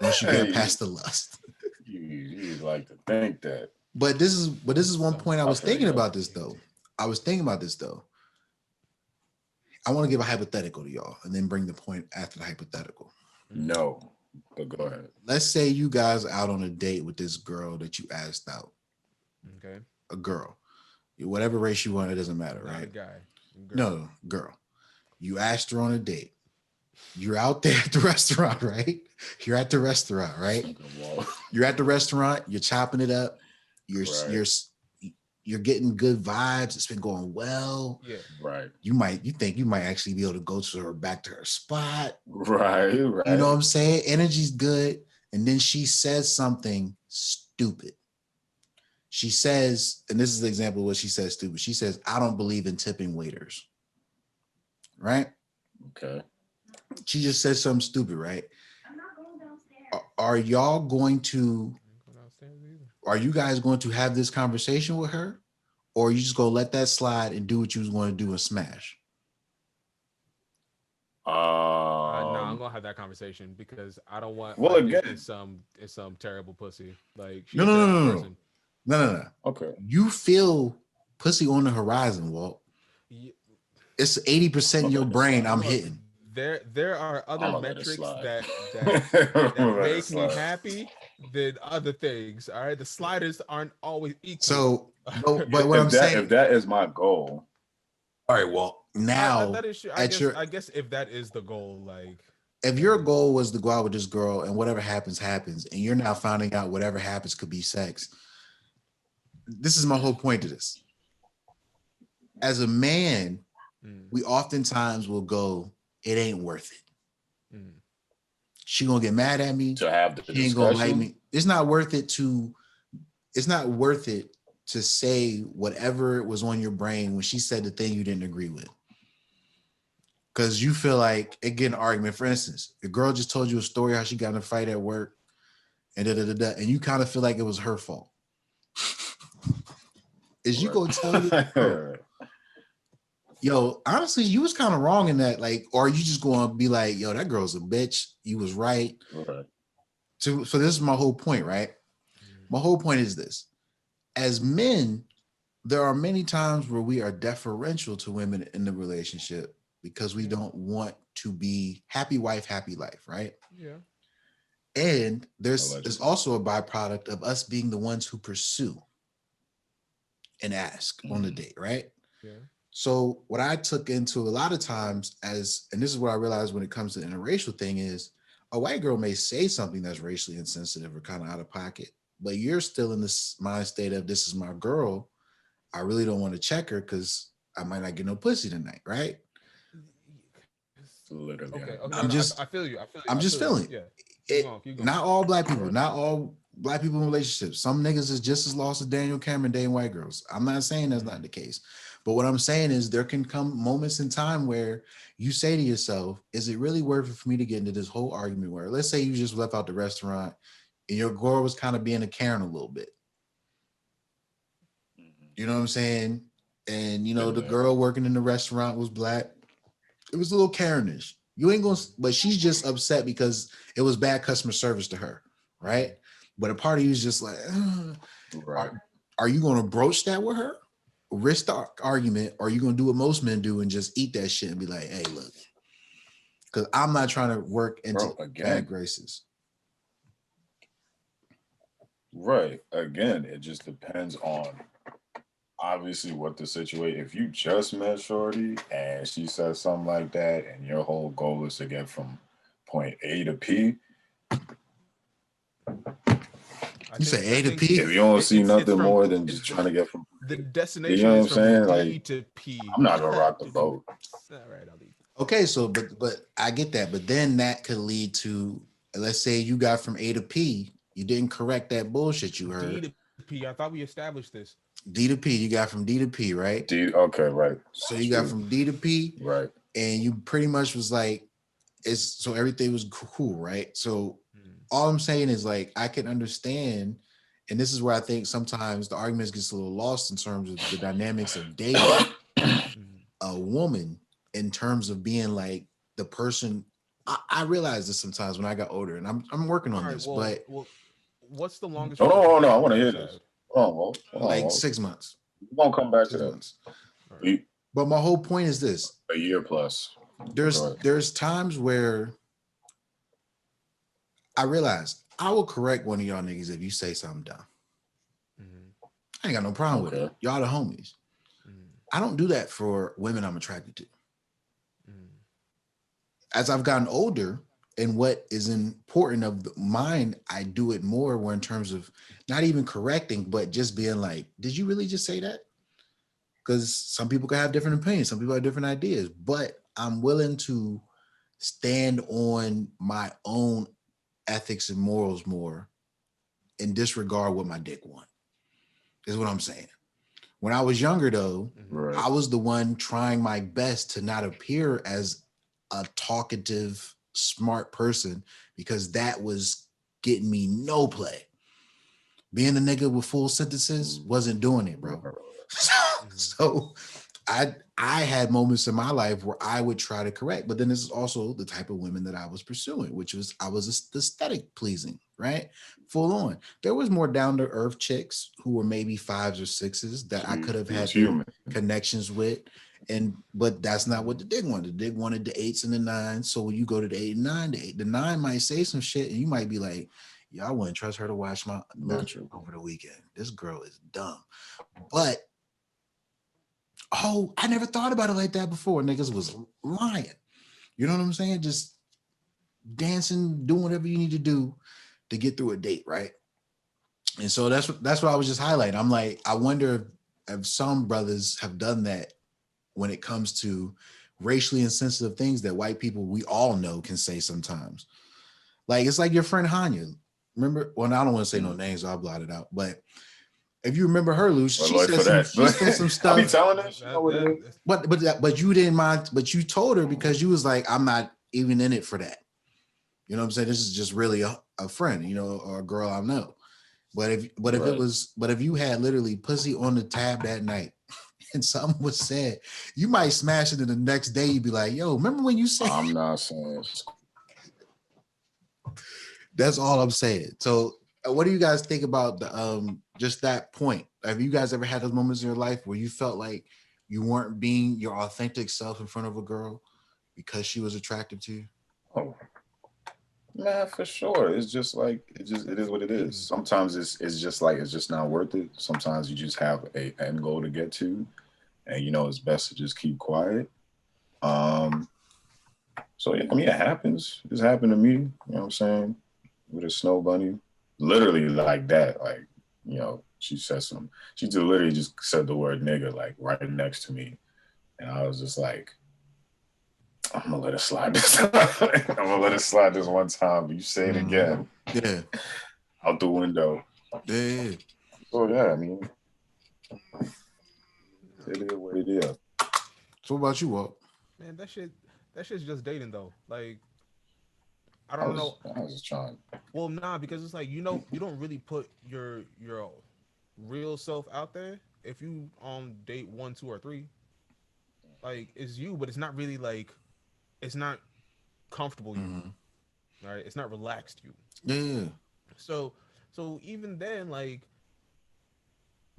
once you get past the lust. You'd like to think that. But this is one point I was thinking about this though. I want to give a hypothetical to y'all and then bring the point after the hypothetical. No, but go ahead. Let's say you guys are out on a date with this girl that you asked out. Okay. A girl. Whatever race you want, it doesn't matter, right? A guy. No, girl. You asked her on a date. You're out there at the restaurant, right? You're at the restaurant, right? You're at the restaurant. You're chopping it up. You're getting good vibes. It's been going well. Yeah. Right. You think you might actually be able to go to her back to her spot. Right. You know what I'm saying? Energy's good. And then she says something stupid. She says, and this is the example of what she says stupid. She says, I don't believe in tipping waiters. Right? Okay. She just said something stupid, right? I'm not going downstairs. Are y'all going to Are you guys going to have this conversation with her, or are you just gonna let that slide and do what you was going to do and smash? No, I'm gonna don't have that conversation because I don't want again some terrible pussy. Like she's no, a no, terrible no, no, person. no. Okay. You feel pussy on the horizon, Walt. Yeah. It's 80% in your brain. I'm hitting. There are other metrics that make me happy than other things. All right, the sliders aren't always equal. So, but what I'm saying, if that is my goal, all right. Well, now that is. I guess if that is the goal, like if your goal was to go out with this girl and whatever happens, happens, and you're now finding out whatever happens could be sex. This is my whole point to this. As a man, we oftentimes will go, it ain't worth it. She gonna get mad at me. To have the she ain't gonna like me. It's not worth it to say whatever was on your brain when she said the thing you didn't agree with. Because you feel like it get an argument. For instance, the girl just told you a story how she got in a fight at work and and you kind of feel like it was her fault. Is you gonna tell you, yo, honestly, you was kind of wrong in that, like, or are you just gonna be like, yo, that girl's a bitch, you was right. So this is my whole point, right? My whole point is this. As men, there are many times where we are deferential to women in the relationship because we don't want to be happy wife, happy life, right? Yeah. And there's also a byproduct of us being the ones who pursue and ask on the date, right? Yeah. So what I took into a lot of times and this is what I realized when it comes to the interracial thing is a white girl may say something that's racially insensitive or kind of out of pocket, but you're still in this mind state of this is my girl. I really don't want to check her because I might not get no pussy tonight, right? Literally. Okay. I feel you. I'm just feeling. Yeah. Keep going. Not all black people, not all black people in relationships. Some niggas is just as lost as Daniel Cameron dating white girls. I'm not saying that's not the case. But what I'm saying is there can come moments in time where you say to yourself, is it really worth it for me to get into this whole argument where let's say you just left out the restaurant and your girl was kind of being a Karen a little bit. You know what I'm saying? And, you know, the girl working in the restaurant was black. It was a little Karenish. You ain't gonna, but she's just upset because it was bad customer service to her, right? But a part of you is just like, are you gonna broach that with her? Risk the argument, or are you gonna do what most men do and just eat that shit and be like, hey, look, because I'm not trying to work into bad graces. Right. Again, it just depends on obviously what the situation. If you just met shorty and she says something like that and your whole goal is to get from point A to P, you say A to P? If you don't see nothing more than just trying to get from the destination, you know what I'm saying? D like to P. I'm not gonna rock the boat. All right, I'll leave. Okay, so but I get that, but then that could lead to, let's say you got from A to P, you didn't correct that bullshit you heard. D to P. I thought we established this. D to P, you got from D to P, right? Okay, right. So you got from D to P, right? And you pretty much was like, so everything was cool, right? So all I'm saying is like I can understand, and this is where I think sometimes the arguments gets a little lost in terms of the dynamics of dating a woman in terms of being like the person. I realize this sometimes when I got older, and I'm working on this. But what's the longest? No, I want to hear this. Like 6 months. We're gonna come back to that. Right. But my whole point is this: a year plus. There's times where I realize I will correct one of y'all niggas if you say something dumb. I ain't got no problem with it. Y'all the homies. I don't do that for women I'm attracted to. As I've gotten older and what is important of mine, I do it more where in terms of not even correcting, but just being like, did you really just say that? Because some people can have different opinions. Some people have different ideas, but I'm willing to stand on my own ethics and morals more and disregard what my dick want, is what I'm saying. When I was younger, though, I was the one trying my best to not appear as a talkative, smart person because that was getting me no play. Being a nigga with full sentences wasn't doing it, bro. So I had moments in my life where I would try to correct, but then this is also the type of women that I was pursuing, which was I was aesthetic pleasing, right? Full on. There was more down to earth chicks who were maybe 5s or 6s that I could have had connections with, but that's not what the dick wanted. The dick wanted the 8s and the 9s. So when you go to the 8 and 9, the 9 might say some shit, and you might be like, "Yeah, I wouldn't trust her to wash my laundry over the weekend. This girl is dumb," but oh, I never thought about it like that before. Niggas was lying. You know what I'm saying? Just dancing, doing whatever you need to do to get through a date, right? And so that's what I was just highlighting. I'm like, I wonder if some brothers have done that when it comes to racially insensitive things that white people we all know can say sometimes. Like it's like your friend Hanya. Remember? Well, I don't want to say no names, I'll blot it out, but if you remember her, Luce, she said some stuff. I be telling her, you know what it is. But you didn't mind, but you told her because you was like, I'm not even in it for that. You know what I'm saying? This is just really a friend, you know, or a girl I know. But if you had literally pussy on the tab that night and something was said, you might smash it, and the next day you'd be like, yo, remember when you said I'm not saying. That's all I'm saying. So what do you guys think about the just that point? Have you guys ever had those moments in your life where you felt like you weren't being your authentic self in front of a girl because she was attractive to you? Oh, man, for sure. It's just like it is what it is. Sometimes it's just like it's just not worth it. Sometimes you just have a end goal to get to, and you know it's best to just keep quiet. So yeah, I mean it happens. It's happened to me. You know what I'm saying? With a snow bunny, literally like that. Like you know, she just literally just said the word nigga like right next to me, and I was just like, I'm gonna let it slide this time. I'm gonna let it slide this one time. But you say it again. Yeah. Out the window. Yeah. So yeah, I mean, it is what it is. So what about you, Walt? Man, that shit's just dating though. Like, I don't know. I was just trying. Well, nah, because it's like you don't really put your real self out there if you on date 1, 2, or 3. Like it's you, but it's not really like it's not comfortable you, right? It's not relaxed you. Yeah. So even then, like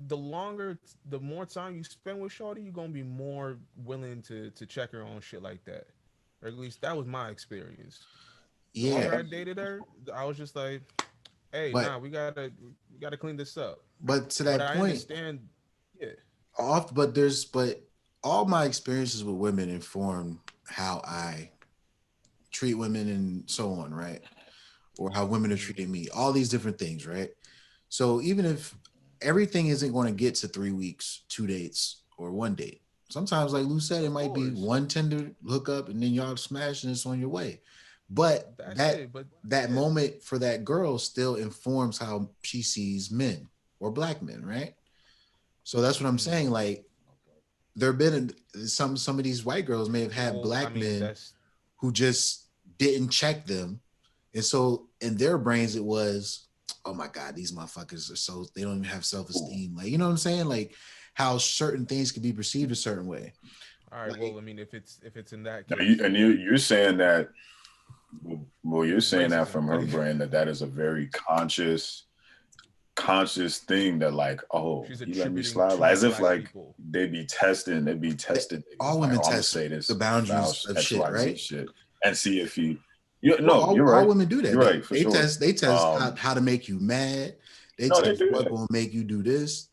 the more time you spend with Shorty, you're gonna be more willing to check her on shit like that. Or at least that was my experience. The longer I dated her, I was just like, hey, we gotta clean this up. But to that I point, understand, yeah. But all my experiences with women inform how I treat women and so on, right? Or how women are treating me. All these different things, right? So even if everything isn't going to get to 3 weeks, 2 dates, or 1 date, sometimes, like Lou said, it might be one tender hookup and then y'all smash and it's on your way. But that moment for that girl still informs how she sees men or black men, right? So that's what I'm saying. Like, there have been some of these white girls may have had black men who just didn't check them, and so in their brains it was, oh my God, these motherfuckers are so they don't even have self-esteem. Like, you know what I'm saying? Like how certain things can be perceived a certain way. All right. Like, well, I mean, if it's in that case, you're saying that. Well, you're saying that from her brain that is a very conscious thing that like, oh, you let me slide, like, as if like people. they be tested. All women test the boundaries of shit, right? Shit, and see if you. You're right. All women do that. You're right. They test. They test how to make you mad. They test what's going to make you do this.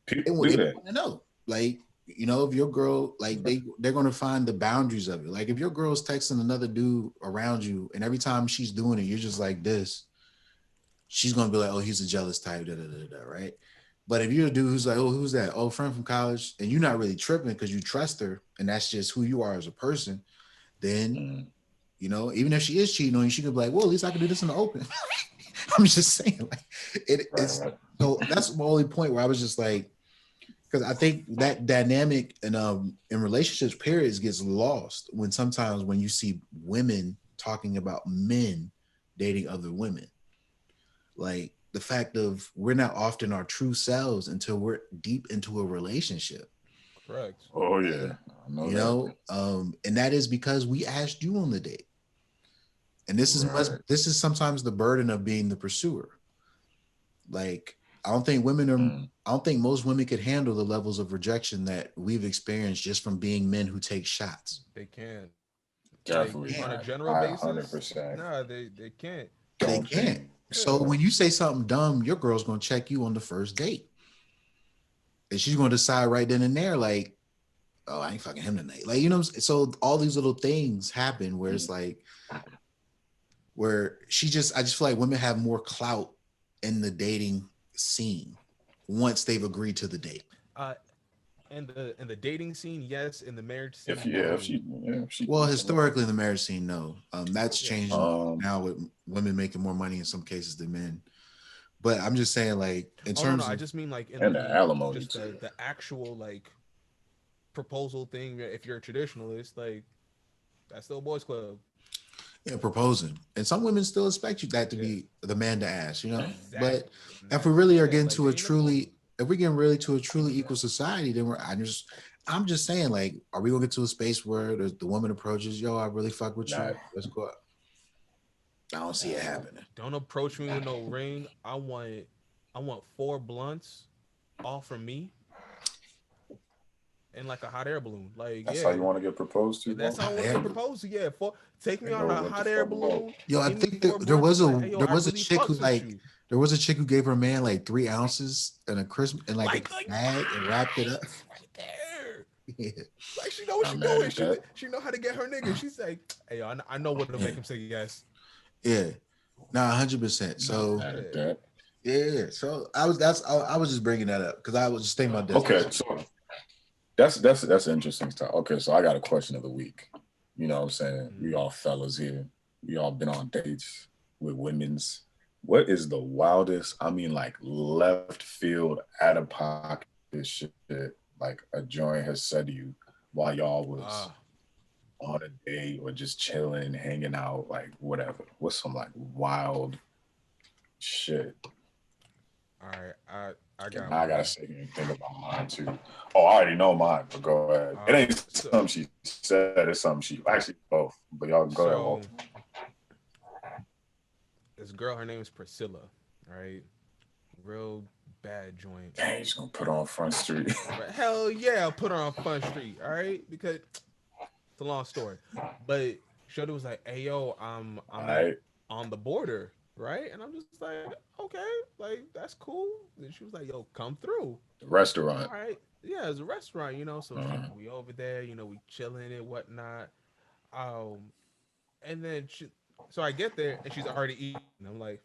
People do that. Want to know, like, you know, if your girl, like, they're going to find the boundaries of it. Like, if your girl's texting another dude around you, and every time she's doing it, you're just like this, she's going to be like, oh, he's a jealous type, right? But if you're a dude who's like, oh, who's that? Oh, friend from college, and you're not really tripping because you trust her, and that's just who you are as a person, then, you know, even if she is cheating on you, she could be like, well, at least I can do this in the open. I'm just saying, like, it's right. So that's my only point where I was just like, because I think that dynamic in relationships periods gets lost when sometimes when you see women talking about men dating other women. Like the fact of we're not often our true selves until we're deep into a relationship. Correct. Oh yeah. You know, and that is because we asked you on the date. And this is sometimes the burden of being the pursuer. Like, I don't think most women could handle the levels of rejection that we've experienced just from being men who take shots. They can't. Definitely on a general basis. 100%. Nah, they can't. They can't. So when you say something dumb, your girl's gonna check you on the first date. And she's gonna decide right then and there, like, oh, I ain't fucking him tonight. Like, you know, so all these little things happen where it's like, where I just feel like women have more clout in the dating scene once they've agreed to the date. In the dating scene, yes. In the marriage scene, well, historically in the marriage scene, no. That's changing now with women making more money in some cases than men. But I'm just saying, like, in terms of, I just mean like in the alimony, just the actual like proposal thing. If you're a traditionalist, like, that's still boys' club. Yeah, proposing, and some women still expect you that to be the man to ask, you know. Exactly. But if we really are getting to a truly, if we're getting really to a truly equal society, then I'm just saying, like, are we gonna get to a space where the woman approaches, yo, I really fuck with you, let's go up. I don't see it happening. Don't approach me with no ring. I want 4 blunts, all from me. And like a hot air balloon, like that's how you want to get proposed to. That's how I want to get proposed to. Yeah, take me on a hot air balloon. Yo, I think there was a chick who there was a chick who gave her man like 3 ounces and a Christmas and like a bag and wrapped it up. Right there. Yeah. Like, she know what she's doing. She know how to get her nigga. She's like, hey, yo, I know what to make him say yes. Yeah, 100%. So yeah. So I was just bringing that up because I was just thinking about this. Okay, so. That's interesting stuff. Okay, so I got a question of the week. You know what I'm saying? We all fellas here. We all been on dates with women's. What is the wildest, I mean, like, left field, out of pocket shit, like a joint has said to you while y'all was on a date or just chilling, hanging out, like, whatever? What's some, like, wild shit? All right, I gotta sit here and think about mine too. Oh, I already know mine, but go ahead. It ain't something she said, it's something she actually both. But y'all go ahead. This girl, her name is Priscilla, right? Real bad joint. Dang, he's gonna put her on Front Street. Hell yeah, I'll put her on Front Street, all right? Because it's a long story. But Shorty was like, hey yo, I'm on the border. Right, and I'm just like, okay, like, that's cool. And she was like, yo, come through the restaurant. All right, yeah, it's a restaurant, you know. So we over there, you know, we chilling and whatnot. And then so I get there and she's already eating. I'm like,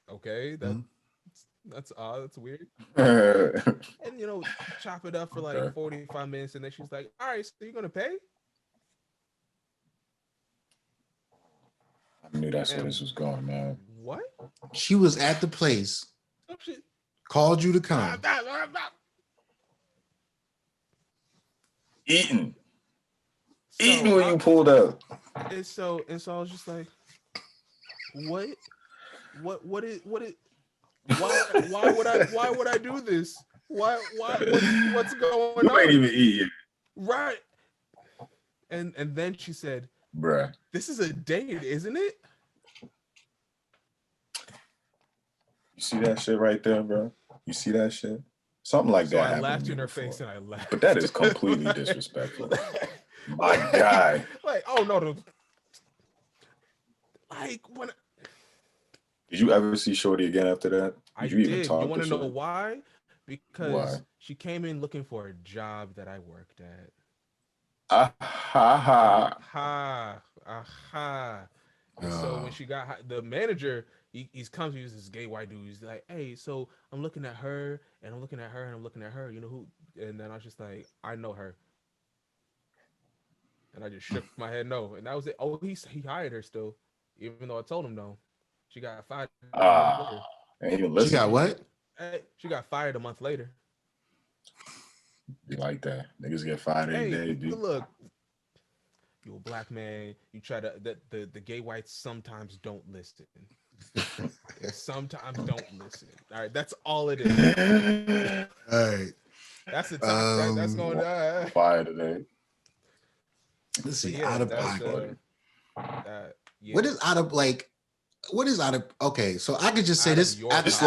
okay, that's odd, that's weird. And you know, chop it up for like 45 minutes, and then she's like, all right, so you're gonna pay? I knew that's where this was going, man. What? She was at the place, called you to come. Eating when you pulled up. And so I was just like, what is why would I do this? What's going on? You ain't even eat yet. Right. And then she said, bruh, this is a date, isn't it? You see that shit right there, bro? You see that shit? Something like that. I laughed in her face and I laughed. But that is completely disrespectful. My guy. Like, oh no. Like, when. Did you ever see Shorty again after that? I did. Even talk you want to know why? Because she came in looking for a job that I worked at. So when she got the manager, he's comes, he's this gay white dude. He's like, hey, so I'm looking at her and I'm looking at her and I'm looking at her. You know who? And then I was just like, I know her. And I just shook my head no. And that was it. Oh, he hired her still, even though I told him no. She got fired. She got what? She got fired a month later. You like that? Niggas get fired every day, dude. Look, you a black man. You try to the gay whites sometimes don't listen. Sometimes don't listen. All right, that's all it is. All right. That's the top. That's going to fire today. Let's see, out of pocket. What is out of like? What is out of? Okay, so I could just say this. Just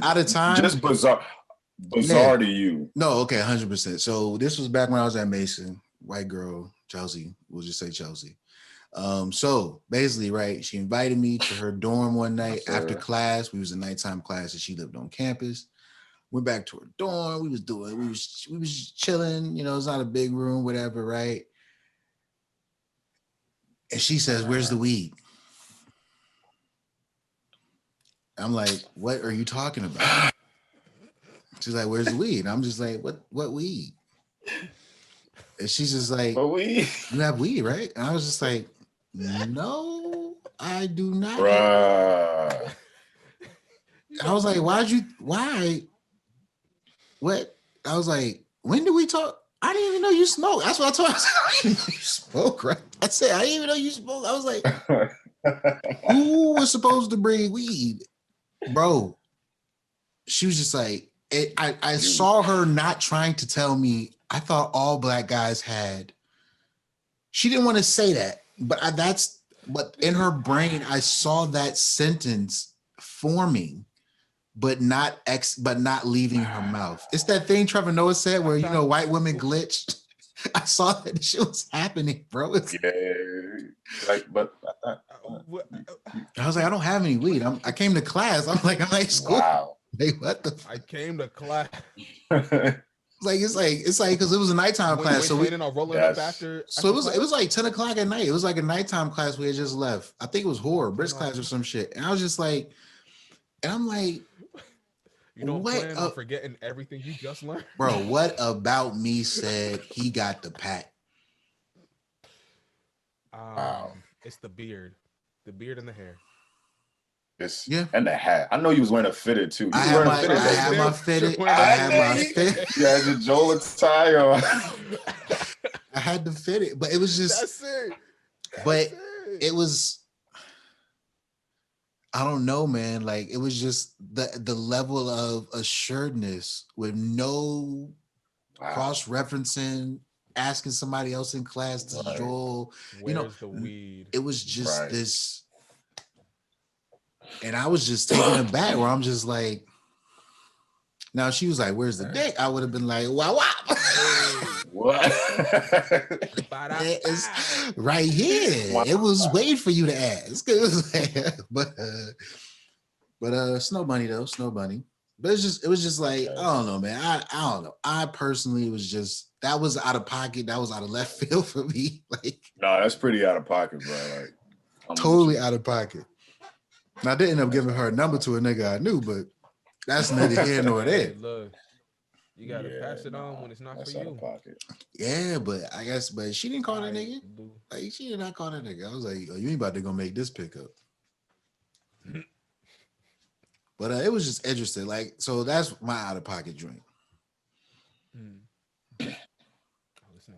out of time. Just bizarre to you. No, okay, 100%. So this was back when I was at Mason. White girl, Chelsea. We'll just say Chelsea. So basically, right, she invited me to her dorm one night after class. We was a nighttime class and she lived on campus. Went back to her dorm. We was chilling, you know, it's not a big room, whatever, right? And she says, "Where's the weed?" I'm like, "What are you talking about?" She's like, "Where's the weed?" And I'm just like, What weed?" And she's just like, "What weed? You have weed, right?" And I was just like, "No, I do not." Bruh. I was like, why? What? I was like, when did we talk? I didn't even know you smoke. That's what I told her. I said, I didn't even know you smoke, right? I said, I didn't even know you smoke. I was like, who was supposed to bring weed? Bro, she was just like, I saw her not trying to tell me. I thought all black guys had. She didn't want to say that, but but in her brain, I saw that sentence forming, but not leaving her mouth. It's that thing Trevor Noah said where, you know, white women glitched. I saw that shit was happening, bro. Like, but I was like, I don't have any weed. I came to class. I'm like school. Wow. Like, what the? I came to class. It's like because it was a nighttime class. So planning on rolling up after. So it was like 10 o'clock at night. It was like a nighttime class we had just left. I think it was horror, Brisk class or some shit. And I was just like, and I'm like, you don't plan on forgetting everything you just learned, bro. What about me said he got the pack? It's the beard and the hair. And the hat. I know you was wearing a fitted too. I had my fitted. You had your Joel tie on. I had to fit it, but it was just. That's it. But it was. I don't know, man. Like it was just the level of assuredness with no cross-referencing, asking somebody else in class to Joel. Where's the weed? It was just this. And I was just taken aback where I'm just like, now she was like, "Where's the dick?" I would have been like, "Wow, wow." What? It's right here. Wow. It was waiting for you to ask. It was like, but Snow Bunny though, Snow Bunny. But it was just like, I don't know, man. I don't know. I personally was just, that was out of pocket. That was out of left field for me. Like, no, that's pretty out of pocket, bro. Like, totally out of pocket. Now, I did end up giving her a number to a nigga I knew, but that's neither here nor there. Hey, look, you gotta pass it on when it's not for you. Out of pocket. Yeah, but she didn't call that nigga. Like, she did not call that nigga. I was like, oh, you ain't about to go make this pickup. But it was just interesting. Like, so that's my out of pocket drink.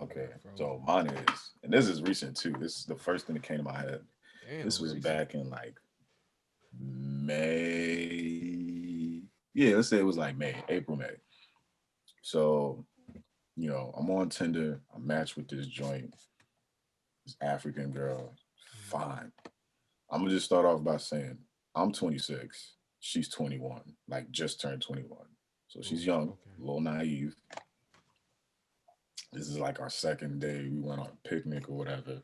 Okay, so mine is, and this is recent too. This is the first thing that came to my head. This was back in like May. Yeah, let's say it was like April, May. So, you know, I'm on Tinder. I matched with this joint, this African girl. Fine. I'm gonna just start off by saying I'm 26. She's 21, like just turned 21. So she's young, a little naive. This is like our second day. We went on a picnic or whatever.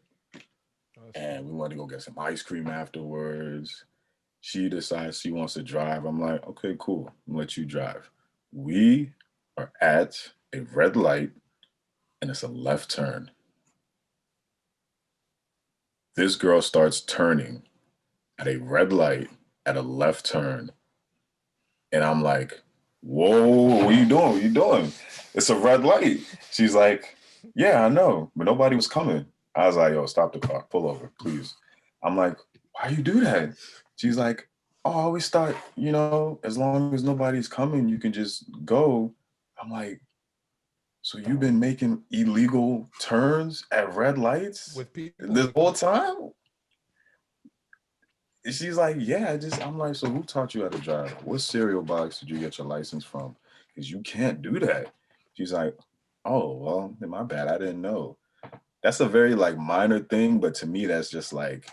And we wanted to go get some ice cream afterwards. She decides she wants to drive. I'm like, okay, cool. I'll let you drive. We are at a red light and it's a left turn. This girl starts turning at a red light at a left turn. And I'm like, whoa, what are you doing? What are you doing? It's a red light. She's like, yeah, I know, but nobody was coming. I was like, yo, stop the car. Pull over, please. I'm like, why you do that? She's like, oh, I always thought, you know, as long as nobody's coming, you can just go. I'm like, so you've been making illegal turns at red lights with people this whole time? She's like, yeah, I'm like, so who taught you how to drive? What cereal box did you get your license from? Because you can't do that. She's like, oh, well, my bad. I didn't know. That's a very like minor thing, but to me, that's just like,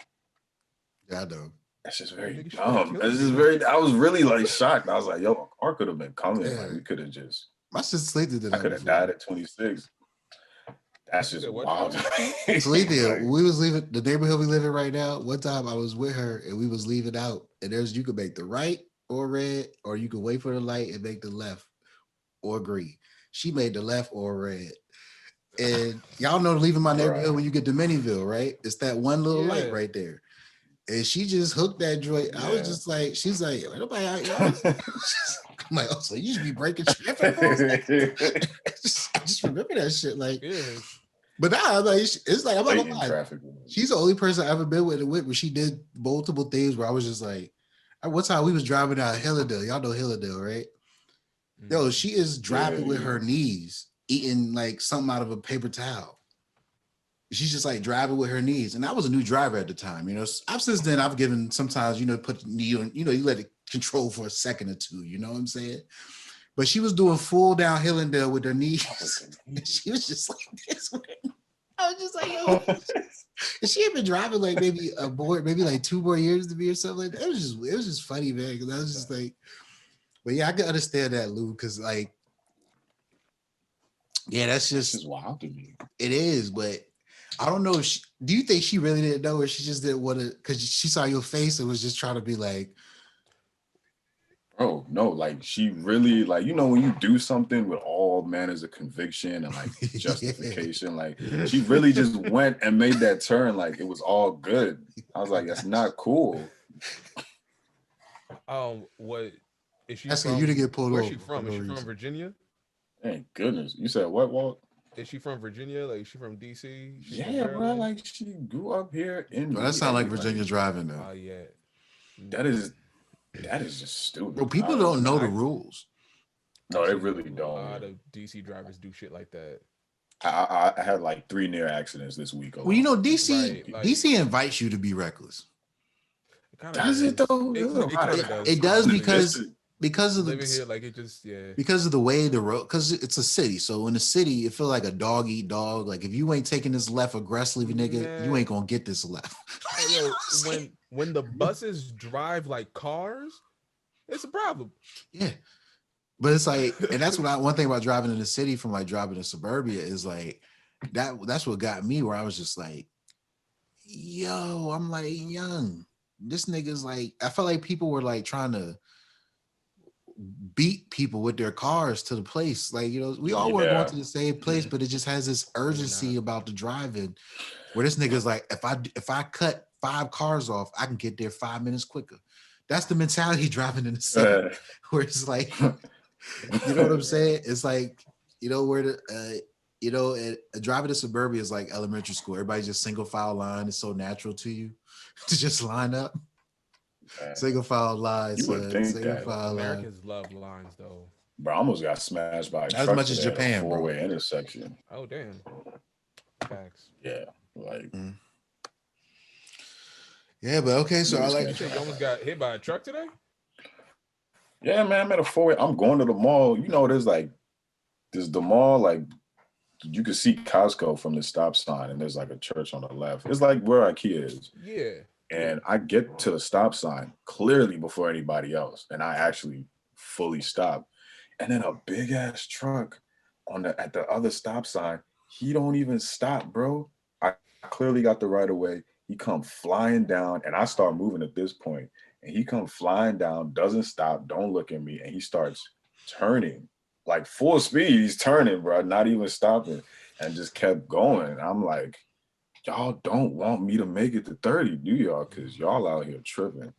yeah, I know. That's just very dumb. That's just very. I was really like shocked. I was like, yo, a car could have been coming. Yeah. Like we could have just. My sister Sleetha did that. I could have died at 26. That's just wild. Sleetha, we was leaving the neighborhood we live in right now. One time I was with her and we was leaving out, and you could make the right or red, or you could wait for the light and make the left or green. She made the left or red. And y'all know leaving my neighborhood when you get to Minnieville, right? It's that one little light right there. And she just hooked that joint. Yeah. I was just like, she's like, nobody out here. I'm like, oh, so you should be breaking traffic rules. I just remember that shit. Like, but now like, it's like, I'm not gonna lie. She's the only person I ever been with where she did multiple things where I was just like, one time we was driving down Hillendale. Y'all know Hillendale, right? Yo, she is driving with her knees, eating like something out of a paper towel. She's just like driving with her knees. And I was a new driver at the time. You know, since then I've given sometimes, put the knee on, you let it control for a second or two. You know what I'm saying? But she was doing full down Hillendale with her knees. She was just like this. I was just like, yo. And she had been driving like maybe like 2 more years to me or something like that. It was just funny, man. Because I was just like, but yeah, I can understand that, Lou, because like, yeah, that's just wild to me. It is, but I don't know. Do you think she really didn't know, or she just didn't want to? Because she saw your face and was just trying to be like, "Oh no!" Like she really, like when you do something with all manners of conviction and like justification, like she really just went and made that turn. Like it was all good. I was like, "That's not cool." What is she? Asking you to get pulled over. Where's she from? Is she from Virginia? Thank goodness. You said what, Walt? Is she from Virginia? Like, is she from DC? Yeah, bro. Like, she grew up here in. That sounds like Virginia driving, though. Oh yeah. That is just stupid. Bro, people don't know the rules. No, they really don't. A lot of DC drivers do shit like that. I had like 3 near accidents this week alone. Well, DC invites you to be reckless. Does it though? It does because of living here, like it just because of the way the road, because it's a city. So in the city, it feel like a dog eat dog. Like if you ain't taking this left aggressively, nigga, you ain't gonna get this left. when the buses drive like cars, it's a problem. Yeah, but it's like, and that's one thing about driving in the city from like driving in suburbia is like that's what got me where I was just like, yo, I'm like young. This nigga's like, I felt like people were like trying to beat people with their cars to the place. Like, we all were going to the same place, but it just has this urgency about the driving where this nigga's like, if I cut 5 cars off, I can get there 5 minutes quicker. That's the mentality driving in the city, where it's like, you know what I'm saying? It's like, where driving to suburbia is like elementary school. Everybody's just single file line. It's so natural to you to just line up. Single file lines. You would think that Americans love lines, though. Bro, I almost got smashed by a truck as much as Japan, bro. 4-way intersection. Oh damn. Facts. Yeah, like. Yeah, but okay. So I like. You think you almost got hit by a truck today? Yeah, man. I'm at a 4-way. I'm going to the mall. There's the mall. Like, you can see Costco from the stop sign, and there's like a church on the left. It's like where IKEA is. Yeah. And I get to the stop sign clearly before anybody else. And I actually fully stop. And then a big ass truck at the other stop sign, he don't even stop, bro. I clearly got the right of way. He come flying down, and I start moving at this point. And he come flying down, doesn't stop, don't look at me, and he starts turning. Like full speed, he's turning, bro, not even stopping. And just kept going. I'm like, y'all don't want me to make it to 30, do y'all? Because y'all out here tripping.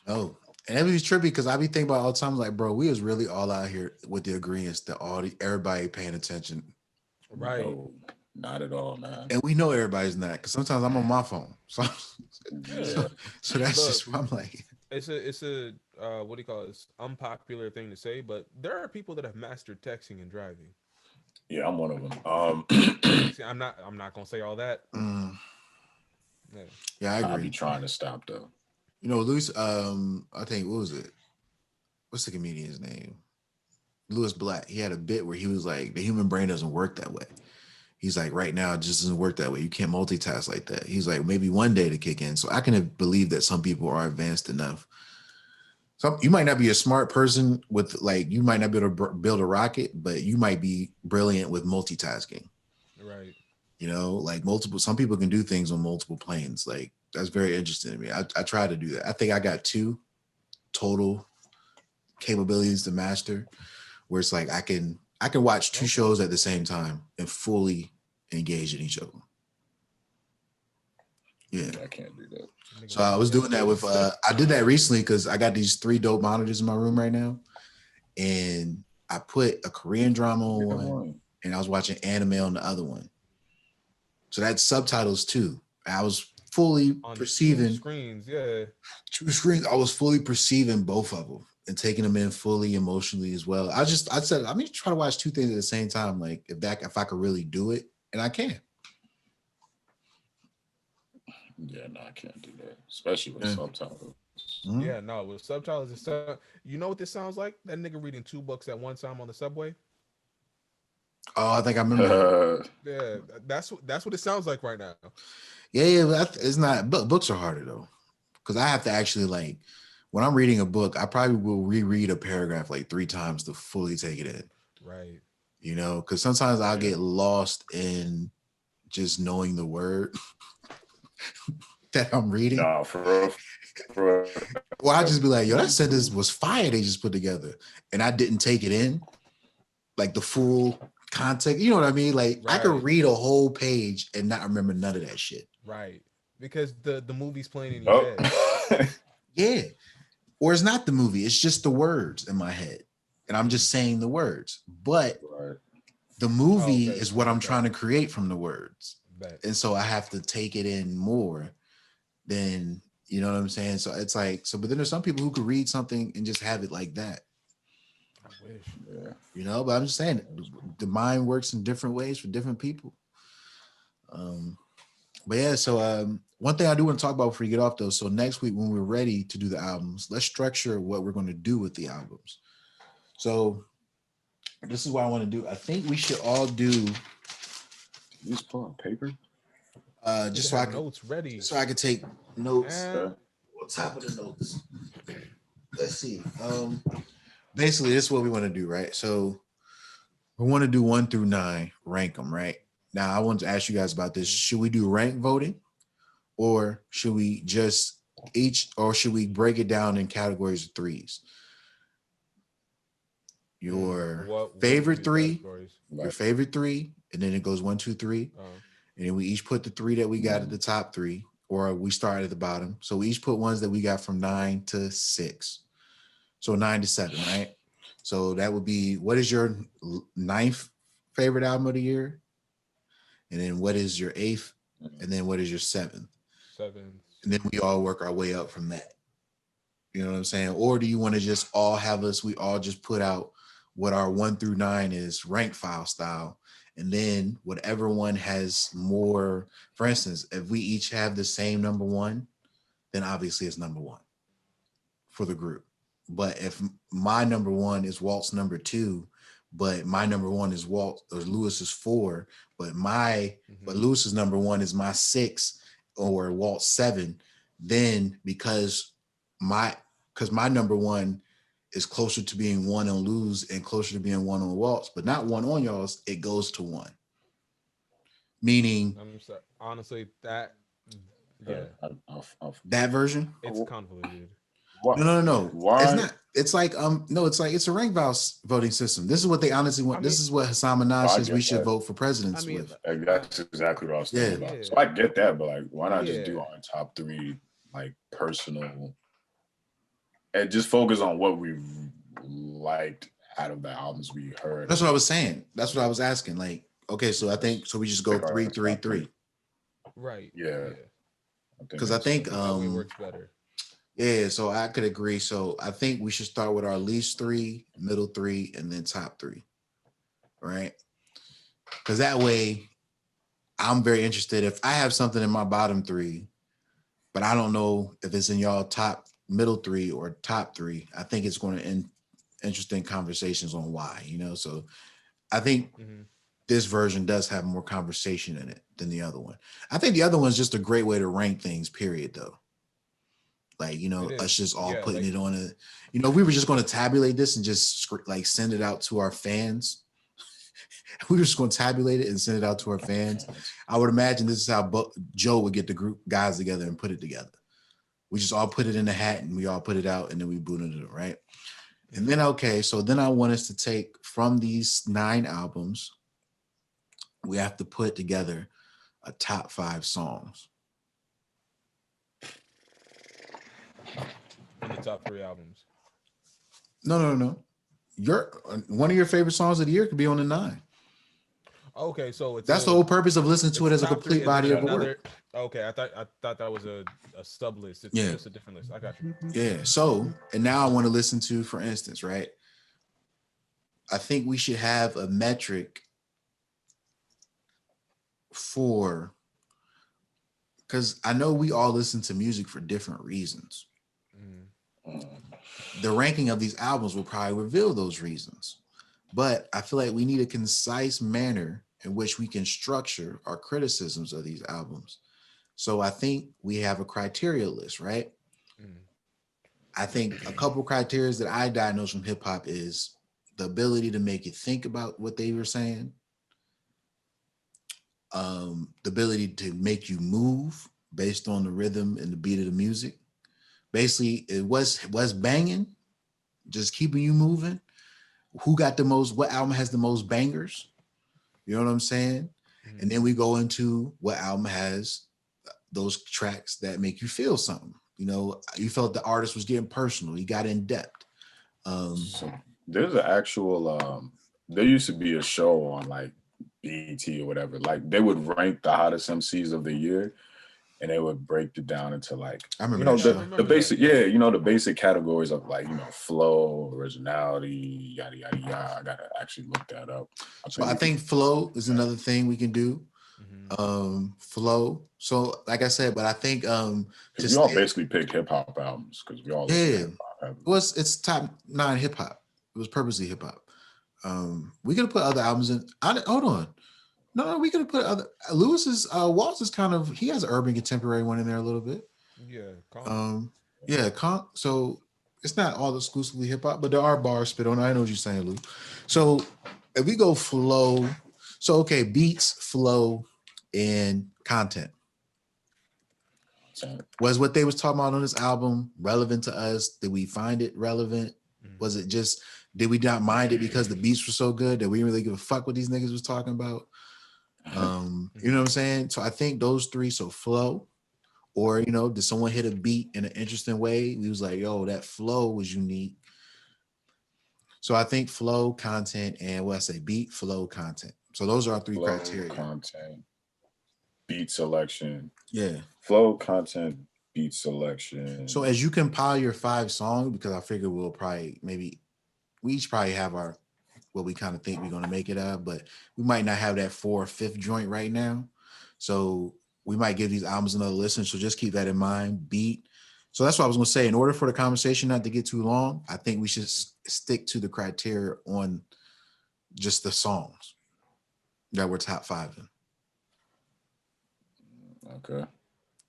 Oh, and it was trippy because I be thinking about all the time, like, bro, we was really all out here with the agreements that everybody paying attention. Right. No, not at all, man. And we know everybody's not, because sometimes I'm on my phone. So that's just what I'm like. It's a what do you call it? It's unpopular thing to say, but there are people that have mastered texting and driving. Yeah, I'm one of them. I'm not gonna say all that. Yeah, I agree. I'll be trying to stop though. Luis, I think, what was it? What's the comedian's name? Lewis Black. He had a bit where he was like, the human brain doesn't work that way. He's like, right now, it just doesn't work that way. You can't multitask like that. He's like, maybe one day to kick in. So I can believe that some people are advanced enough. You might not be a smart person with like, you might not be able to build a rocket, but you might be brilliant with multitasking. Right. You know, like some people can do things on multiple planes. Like that's very interesting to me. I try to do that. I think I got 2 total capabilities to master where it's like I can watch 2 shows at the same time and fully engage in each of them. Yeah, I can't do that. So I was doing that with I did that recently because I got these 3 dope monitors in my room right now, and I put a Korean drama on one, and I was watching anime on the other one. So that's subtitles too. I was fully perceiving 2 screens, yeah. 2 screens. I was fully perceiving both of them and taking them in fully emotionally as well. I said, I'm gonna try to watch 2 things at the same time. Like if I could really do it, and I can. Yeah, no, I can't do that, especially with subtitles. Mm-hmm. Yeah, no, with subtitles and stuff. You know what this sounds like? That nigga reading 2 books at one time on the subway. Oh, I think I remember. Yeah, that's what it sounds like right now. Yeah, it's not. Books are harder though, because I have to actually like when I'm reading a book, I probably will reread a paragraph like 3 times to fully take it in. Right. You know, because sometimes I'll get lost in just knowing the word that I'm reading. No, for real. Well, I just be like, yo, that sentence was fire they just put together. And I didn't take it in, like the full context. You know what I mean? Like I could read a whole page and not remember none of that shit. Right. Because the movie's playing in your head. Yeah. Or it's not the movie. It's just the words in my head. And I'm just saying the words. But the movie is what I'm trying to create from the words. And so I have to take it in more than, you know what I'm saying? So it's like, but then there's some people who could read something and just have it like that. I wish. Yeah. You know, but I'm just saying the mind works in different ways for different people. But yeah, so one thing I do want to talk about before we get off though. So next week when we're ready to do the albums, let's structure what we're going to do with the albums. So this is what I want to do. I think we should all do. Just pull on paper. Just so I can notes ready. So I can take notes. What type of the notes? Let's see. Basically, this is what we want to do, right? So we want to do 1 through 9, rank them, right? Now I want to ask you guys about this. Should we do rank voting, or should we just should we break it down in categories of 3s? Your favorite 3, your favorite 3, and then it goes 1, 2, 3. And then we each put the 3 that we got at the top 3, or we start at the bottom. So we each put ones that we got from 9 to 6. So 9 to 7, right? So that would be, what is your 9th favorite album of the year? And then what is your 8th? And then what is your 7th? 7. And then we all work our way up from that. You know what I'm saying? Or do you want to just all have we all just put out what our 1 through 9 is, rank file style? And then whatever one has more, for instance, if we each have the same number 1, then obviously it's number 1 for the group. But if my number 1 is Walt's number 2, but my number 1 is Lewis's 4, but but Lewis's number 1 is my 6 or Walt's 7, then because my number 1 is closer to being 1 on Lewis and closer to being 1 on Walt's, but not 1 on y'all's, it goes to 1. Meaning, I'm sorry. Honestly, that that version, it's convoluted. No. Why? It's not. It's like it's a rank voting system. This is what they honestly want. This is what Hassan Minaj says we should vote for presidents with. That's exactly what I was thinking about. So I get that, but like, why not just do our top 3, like personal, and just focus on what we liked out of the albums we heard. That's what I was saying. That's what I was asking. Like, okay, so I think we just go 3, 3, 3. Right. Yeah. Because I think that way works better. Yeah, so I could agree. So I think we should start with our least 3, middle 3, and then top 3. Right? Because that way I'm very interested. If I have something in my bottom 3, but I don't know if it's in y'all top middle 3 or top 3, I think it's going to interesting conversations on why, you know. So I think this version does have more conversation in it than the other one. I think the other one's just a great way to rank things, period, though. Like, you know, us just all putting it on a, you know, we were just going to tabulate this and just like send it out to our fans. We were just going to tabulate it and send it out to our fans. I would imagine this is how Joe would get the group guys together and put it together. We just all put it in a hat and we all put it out and then we booted it, right? And then, okay, so then I want us to take from these 9 albums, we have to put together a top 5 songs. In the top 3 albums. No. One of your favorite songs of the year could be on the 9. Okay, so that's the whole purpose of listening to it as a complete body of work. Okay, I thought that was a sub list. It's just a different list. I got you. Yeah. So, and now I want to listen to, for instance, right? I think we should have a metric for, because I know we all listen to music for different reasons. The ranking of these albums will probably reveal those reasons. But I feel like we need a concise manner in which we can structure our criticisms of these albums. So I think we have a criteria list, right? I think a couple criteria that I diagnose from hip hop is the ability to make you think about what they were saying, the ability to make you move based on the rhythm and the beat of the music. Basically, it was banging, just keeping you moving. Who got the most, what album has the most bangers? You know what I'm saying? And then we go into what album has those tracks that make you feel something. You know, you felt the artist was getting personal. He got in depth. So there's an actual, there used to be a show on like BET or whatever. Like they would rank the hottest MCs of the year. And they would break it down into like, I remember the basic, you know, the basic categories of like, you know, flow, originality, yada, yada, yada. I got to actually look that up. So I think flow is another thing we can do. Flow. So like I said, but I think we all basically picked hip hop albums because we all listen to hip hop. It's top 9 hip hop. It was purposely hip hop. We could have put other albums in. Hold on. No, we could have put other. Lewis's Waltz is kind of, he has an urban contemporary one in there a little bit. Yeah. So it's not all exclusively hip hop, but there are bars spit on. I know what you're saying, Lou. So if we go flow, so okay, beats, flow, and content. Was what they was talking about on this album relevant to us? Did we find it relevant? Was it just, did we not mind it because the beats were so good that we didn't really give a fuck what these niggas was talking about? You know what I'm saying? So I think those 3, so flow, or, you know, did someone hit a beat in an interesting way? We was like, yo, that flow was unique. So I think flow, content, and what I say, beat, flow, content. So those are our 3 criteria. Content, beat selection. Yeah. Flow, content, beat selection. So as you compile your 5 songs, because I figure we'll probably, we each probably have our, what we kind of think we're going to make it of, but we might not have that 4th or 5th joint right now. So we might give these albums another listen. So just keep that in mind. Beat. So that's what I was going to say. In order for the conversation not to get too long, I think we should stick to the criteria on just the songs that were top 5 in. Okay.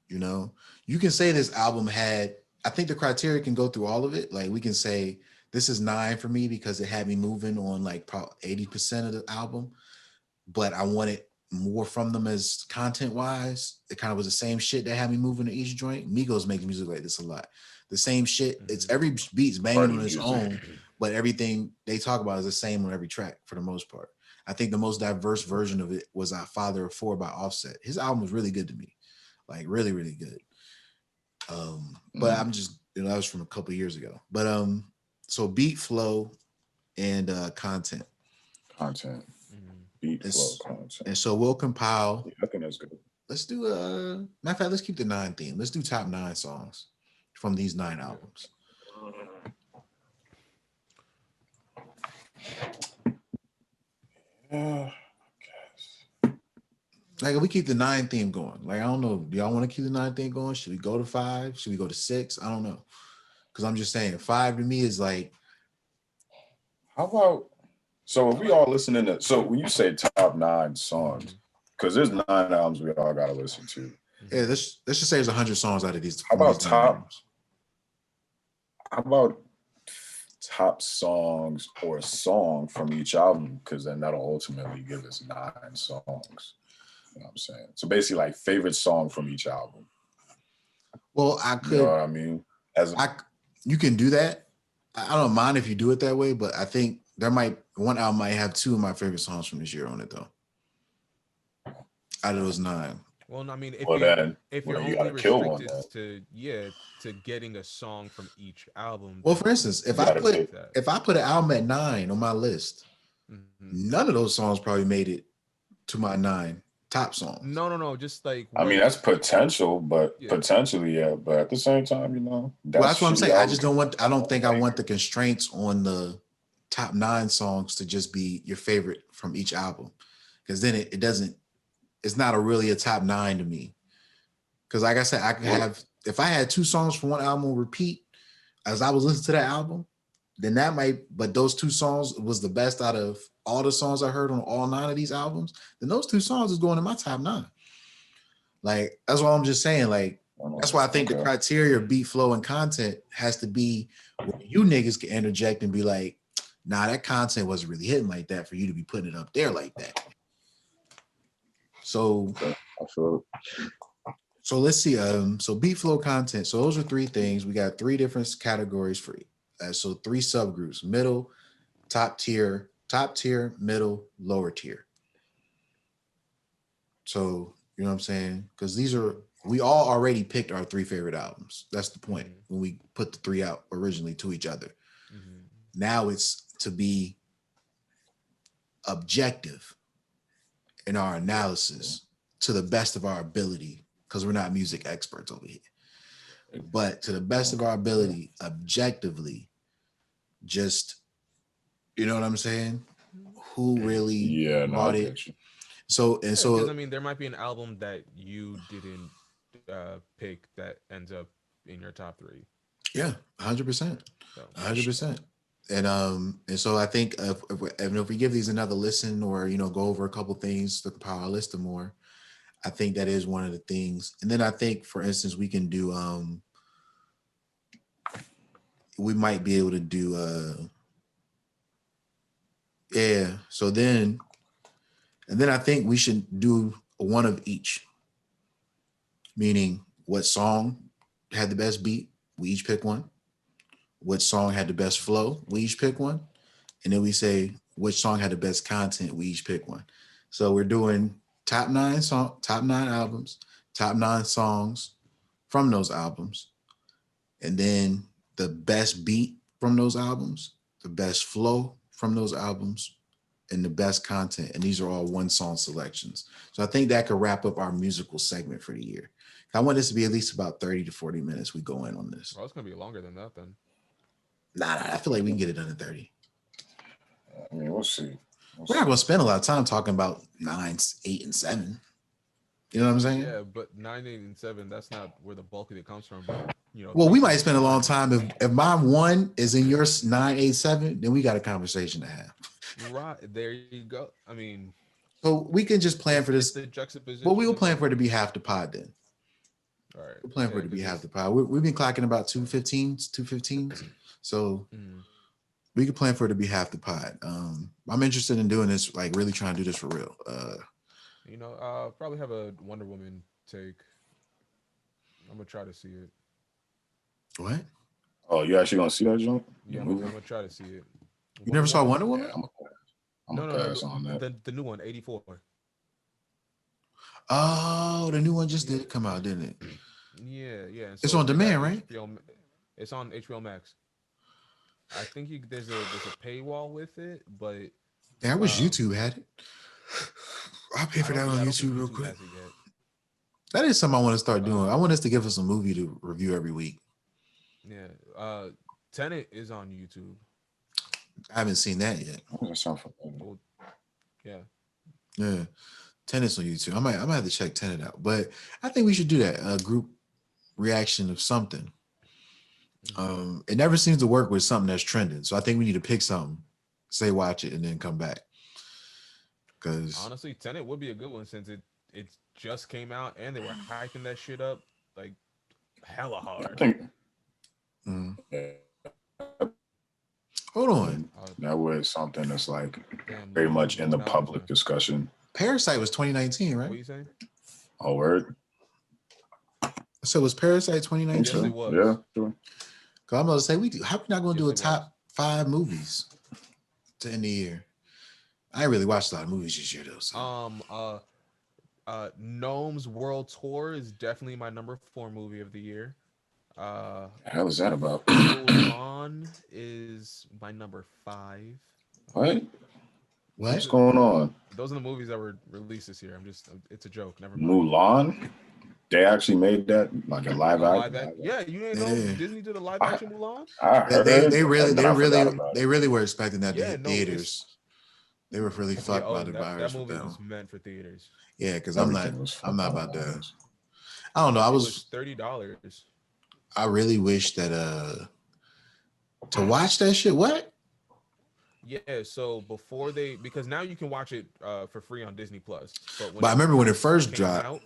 You know, you can say this album had, I think the criteria can go through all of it. Like we can say, this is 9 for me because it had me moving on like probably 80% of the album, but I wanted more from them as content wise. It kind of was the same shit that had me moving to each joint. Migos make music like this a lot. The same shit. It's every beat's banging on its own, but everything they talk about is the same on every track for the most part. I think the most diverse version of it was Father of 4 by Offset. His album was really good to me, like really, really good. But I'm just, you know, that was from a couple of years ago. But so beat, flow, and content. Beat, flow, content. And so we'll compile. Yeah, I think that's good. Let's do matter of fact, let's keep the 9 theme. Let's do top 9 songs from these 9 albums. Yeah, I guess. Like if we keep the 9 theme going. Like I don't know. Do y'all want to keep the 9 theme going? Should we go to 5? Should we go to 6? I don't know. Because I'm just saying 5 to me is like How about, so if we all listening to, so when you say top 9 songs, because there's 9 albums we all got to listen to. Yeah, let's just say there's 100 songs out of these. How about top songs or a song from each album? Because then that'll ultimately give us 9 songs. You know what I'm saying? So basically, like favorite song from each album. Well, I could. You know what I mean? You can do that. I don't mind if you do it that way, but I think one album might have 2 of my favorite songs from this year on it though. Out of those 9. Well, I mean, if you're only restricted to getting a song from each album. Well, for instance, if I put an album at 9 on my list, none of those songs probably made it to my 9 top songs. No. Just like I mean, that's potential, but potentially, yeah. But at the same time, you know, that's what I'm saying. I don't think I want the constraints on the top 9 songs to just be your favorite from each album, because then it doesn't. It's not really a top 9 to me. Because like I said, I could have, if I had 2 songs from one album on repeat as I was listening to that album, then that might, but those 2 songs was the best out of all the songs I heard on all 9 of these albums, then those 2 songs is going in my top 9. Like, that's what I'm just saying. Like, that's why I think the criteria of beat, flow, and content has to be where you niggas can interject and be like, nah, that content wasn't really hitting like that for you to be putting it up there like that. So let's see. So beat, flow, content. So those are 3 things. We got 3 different categories for you. So 3 subgroups: middle, top tier, middle, lower tier. So you know what I'm saying? Because we all already picked our 3 favorite albums. That's the point when we put the 3 out originally to each other. Now it's to be objective in our analysis to the best of our ability, because we're not music experts over here. But to the best of our ability, objectively, just, you know what I'm saying? Who really bought it? So I mean, there might be an album that you didn't pick that ends up in your top 3. Yeah, 100%, 100%. And so I think if we give these another listen, or go over a couple things to power our list more, I think that is one of the things. And then I think, for instance, we can do we might be able to do so then I think we should do one of each, meaning what song had the best beat, we each pick one. What song had the best flow, we each pick one. And then we say which song had the best content, we each pick one. So we're doing top 9 albums, top 9 songs from those albums, and then the best beat from those albums, the best flow from those albums, and the best content. And these are all 1 song selections. So I think that could wrap up our musical segment for the year. I want this to be at least about 30 to 40 minutes we go in on this. Well, it's going to be longer than that then. Nah, I feel like we can get it done in 30. I mean, we'll see. We're not going to spend a lot of time talking about 9, 8, and 7. You know what I'm saying? Yeah, but 9, 8, and 7, that's not where the bulk of it comes from. But, well, we might spend a long time. If my 1 is in your 9, 8, 7, then we got a conversation to have. Right. There you go. I mean. So we can just plan for this. The juxtaposition. Well, we will plan for it to be half the pod then. All right. We'll plan for it to be half the pod. We've been clocking about 2:15. So we could plan for it to be half the pod. I'm interested in doing this, like really trying to do this for real. I'll probably have a Wonder Woman take. I'm gonna try to see it. What? Oh, you actually gonna see that joint? Yeah, I'm gonna try to see it. You never saw Wonder Woman? Yeah, I'm gonna pass on that. The new one, 84. Oh, the new one just did come out, didn't it? Yeah. So it's on demand, right? It's on HBO Max. I think there's a paywall with it, but I wish YouTube had it. I'll pay for that on YouTube real quick. That is something I want to start doing. I want us to give us a movie to review every week. Yeah. Tenet is on YouTube. I haven't seen that yet. Yeah. Tenet's on YouTube. I might have to check Tenet out. But I think we should do that. A group reaction of something. It never seems to work with something that's trending. So I think we need to pick something say watch it and then come back. Because honestly, Tenet would be a good one since it just came out and they were hyping that shit up like hella hard. I think. Hold on. That was something that's like very much in the public discussion. Parasite was 2019, right? What are you saying? Oh, word. So was Parasite 2019? Yes, it was. Yeah, sure. Cause I'm gonna say how we not gonna do a top 5 movies to end the year? I ain't really watched a lot of movies this year though. So. Gnome's World Tour is definitely my number 4 movie of the year. The hell is that about? Mulan is my number 5. What? What's going on? Those are the movies that were released this year. It's a joke. Never mind. Mulan? They actually made that like a live action. Yeah, you didn't know Disney did a live action Mulan? They really were expecting that to hit theaters. They were really fucked by the virus. That movie was meant for theaters. Yeah, because I'm not about that. I don't know. It was $30. I really wish that to watch that shit. What? Yeah, so because now you can watch it for free on Disney Plus. But I remember when it first dropped,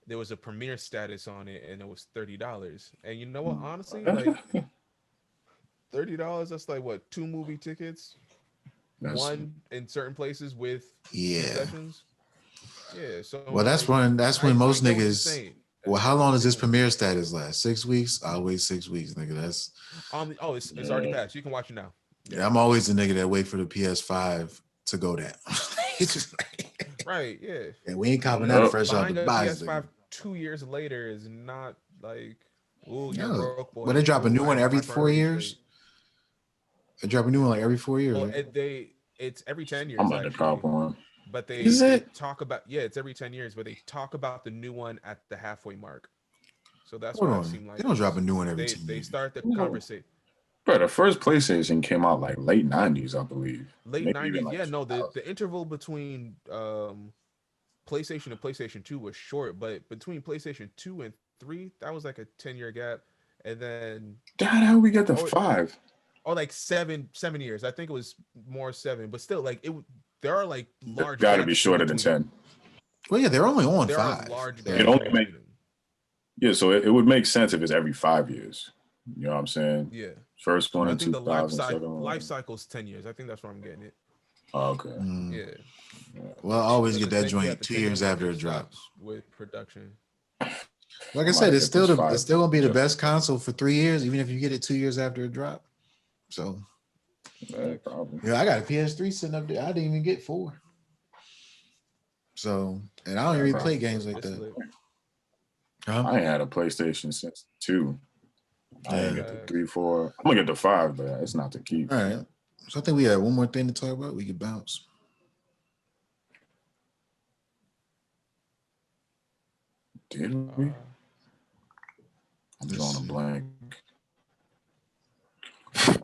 there was a premiere status on it, and it was $30. And you know what? Honestly, like $30, that's like what, 2 movie tickets, one in certain places with concessions. Yeah. So well, that's when most niggas. Well, how long does this premiere status last? 6 weeks? I'll wait 6 weeks, nigga. That's it's already passed. You can watch it now. Yeah, I'm always the nigga that wait for the PS5 to go down. Right, yeah. And we ain't copping that fresh out the box. PS5 2 years later is not like, oh, you're broke, boy. But they drop a new one every 4 years. They drop a new one like every 4 years. Well, right? it's every 10 years. I'm about to cop one. But they talk about it's every 10 years, but they talk about the new one at the halfway mark. So that's what it seemed like. They don't drop a new one every 10 years. They start the conversation. Bro, the first PlayStation came out like late 90s, I believe. Late 90s, like the interval between PlayStation and PlayStation 2 was short, but between PlayStation 2 and 3, that was like a 10-year gap. And then how we get the 5? Or like seven years. I think it was more 7, but still, like there are like large. Got to be shorter than 10. Well, yeah, they're only on 5. It only so it would make sense if it's every 5 years. You know what I'm saying? Yeah. First one in 2000. The life cycle is 10 years. I think that's where I'm getting it. Oh, okay. Yeah. Well, I always get that joint 2 years after it drops. With production. Like I said, it's still gonna be the best console for 3 years, even if you get it 2 years after it drops. So, I got a PS3 sitting up there. I didn't even get 4. So, and I don't really play games like that. I ain't had a PlayStation since 2. I didn't get the 3, 4. I'm gonna get the 5, but it's not to keep. All right. So I think we have one more thing to talk about. We can bounce. Did we? I'm drawing a blank. I'm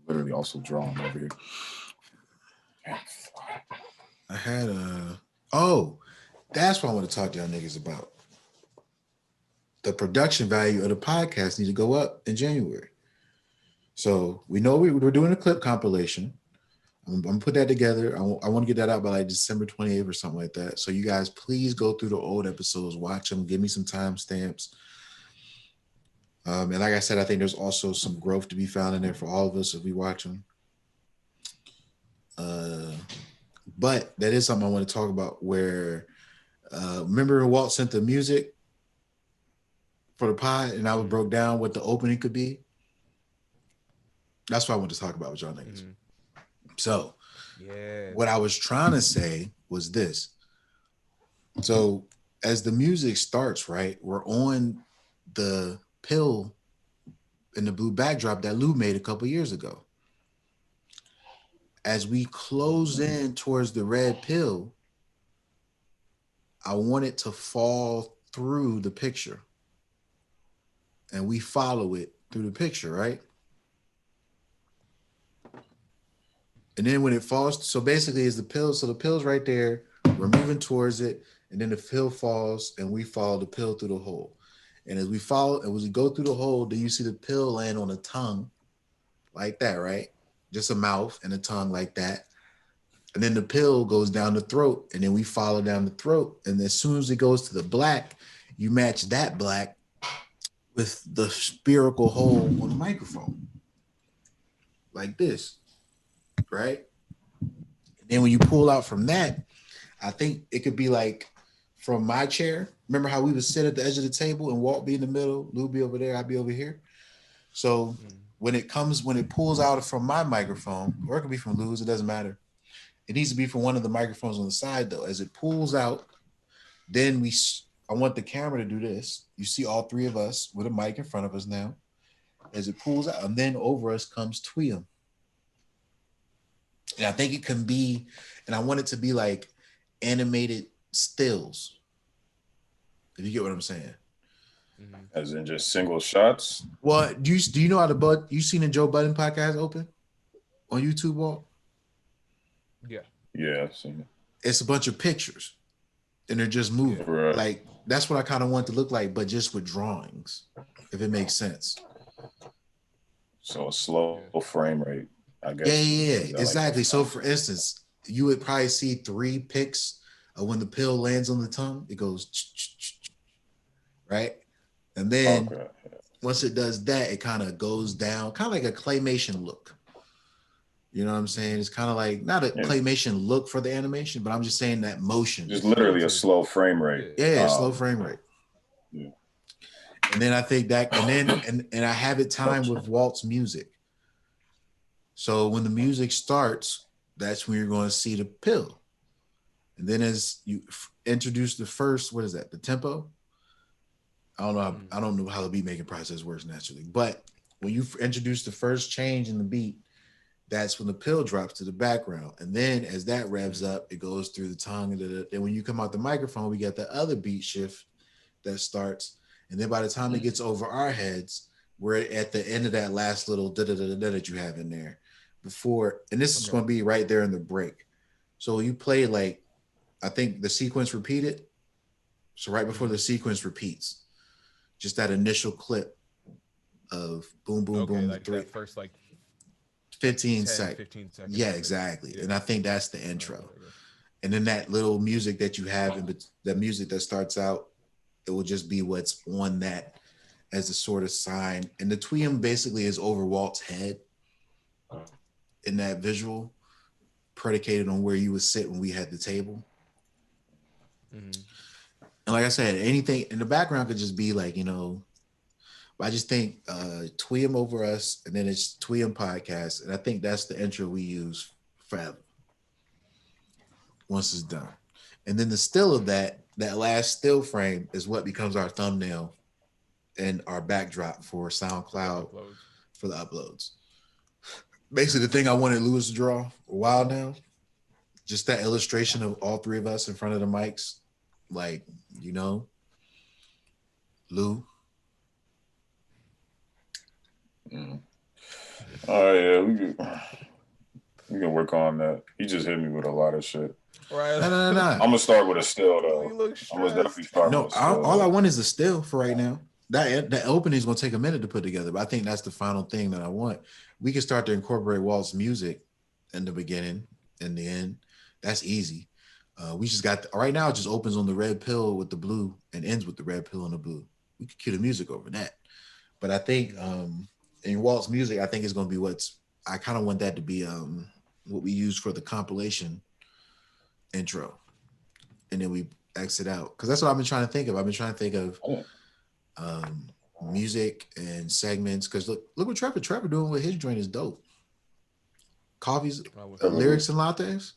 literally also drawing over here. I had that's what I want to talk to y'all niggas about. The production value of the podcast need to go up in January. So we know we're doing a clip compilation. I'm gonna put that together. I want to get that out by like December 28th or something like that. So you guys please go through the old episodes, watch them, give me some timestamps. And like I said, I think there's also some growth to be found in there for all of us if we watch them. But that is something I want to talk about where remember Walt sent the music for the pod and I was broke down what the opening could be. That's what I want to talk about with y'all niggas. Mm-hmm. So what I was trying to say was this. So as the music starts, right, we're on the pill in the blue backdrop that Lou made a couple years ago. As we close in towards the red pill, I want it to fall through the picture. And we follow it through the picture, right? And then when it falls, so basically is the pill. So the pill's right there. We're moving towards it. And then the pill falls and we follow the pill through the hole. And as we follow, and as we go through the hole, then you see the pill land on the tongue like that, right? just a mouth and a tongue like that. And then the pill goes down the throat, and then we follow down the throat. And as soon as it goes to the black, you match that black with the spherical hole on the microphone, like this, right? And then when you pull out from that, I think it could be like from my chair. Remember how we would sit at the edge of the table and Walt be in the middle, Lou be over there, I'd be over here. So when it pulls out from my microphone, or it could be from Lou's, it doesn't matter. It needs to be from one of the microphones on the side though. As it pulls out, then I want the camera to do this. You see all three of us with a mic in front of us now. As it pulls out, and then over us comes TWEOM. And I think it can be, and I want it to be like animated stills. If you get what I'm saying. As in just single shots? Well, do you know how you seen the Joe Budden podcast open on YouTube, Walt? Yeah. Yeah, I've seen it. It's a bunch of pictures and they're just moving. Right. Like that's what I kind of want to look like, but just with drawings, if it makes sense. So a slow frame rate, I guess. Yeah, exactly. Like so for instance, you would probably see 3 pics of when the pill lands on the tongue, it goes right? And then once it does that, it kind of goes down, kind of like a claymation look. You know what I'm saying? It's kind of like not a claymation look for the animation, but I'm just saying that motion. Just literally a slow frame rate. Yeah, slow frame rate. Yeah. And then I think that, and I have it timed with Walt's music. So when the music starts, that's when you're going to see the pill. And then as you introduce the first, what is that? The tempo? I don't know how the beat making process works naturally, but when you introduce the first change in the beat, that's when the pill drops to the background. And then as that revs up, it goes through the tongue. And when you come out the microphone, we get the other beat shift that starts. And then by the time it gets over our heads, we're at the end of that last little da-da-da-da that you have in there before. And this is going to be right there in the break. So you play like, I think the sequence repeated. So right before the sequence repeats, just that initial clip of boom, boom, boom. Like that first like 15 seconds. Yeah, exactly. Yeah. And I think that's the intro. And then that little music that you have, and the music that starts out, it will just be what's on that as a sort of sign. And the TWEOM basically is over Walt's head in that visual, predicated on where you would sit when we had the table. Mm-hmm. And like I said, anything in the background could just be like, you know, I just think TWEOM over us, and then it's TWEOM podcast. And I think that's the intro we use forever once it's done. And then the still of that last still frame is what becomes our thumbnail and our backdrop for SoundCloud for the uploads. Basically, the thing I wanted Lewis to draw a while now, just that illustration of all three of us in front of the mics. Like, you know, Lou. Oh yeah, we can work on that. He just hit me with a lot of shit. Right. No. I'm gonna start with a still though. I'm gonna definitely start with a still. All I want is a still for right now. That opening is gonna take a minute to put together, but I think that's the final thing that I want. We can start to incorporate Walt's music in the beginning and the end. That's easy. We just got right now. It just opens on the red pill with the blue and ends with the red pill and the blue. We could cue the music over that, but I think in Walt's music, I think it's gonna be I kind of want that to be what we use for the compilation intro, and then we exit out, because that's what I've been trying to think of. I've been trying to think of music and segments, because look what Trevor doing with his joint is dope. Coffees, lyrics and lattes.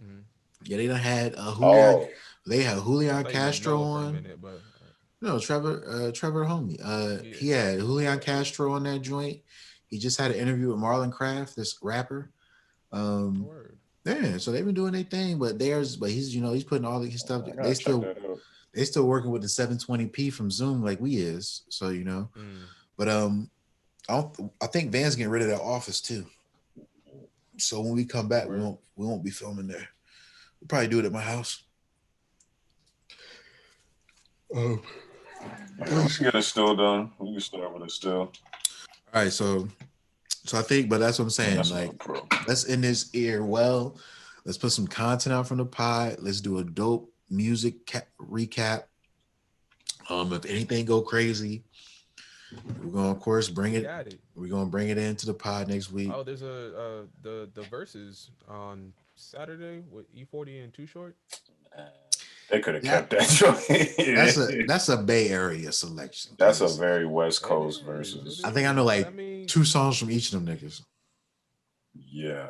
Mm-hmm. Yeah, they done had Julian. They had Julian Castro on. No, Trevor homie. He had Julian Castro on that joint. He just had an interview with Marlon Craft, this rapper. Yeah, so they've been doing their thing, but he's, you know, he's putting all his stuff. They still working with the 720p from Zoom like we is. So, you know, but I think Van's getting rid of that office too. So when we come back, we won't be filming there. We'll probably do it at my house. Let's get it still done. We can start with it still. All right, so So I think, but that's what I'm saying. That's like, let's end this ear well. Let's put some content out from the pod. Let's do a dope music recap. If anything go crazy, we're gonna of course bring it. We're gonna bring it into the pod next week. Oh, there's the verses on Saturday with E40 and Too Short. They could have kept that joint. That's a Bay Area selection. That's a very West Coast versus. I think I know like 2 songs from each of them niggas. Yeah.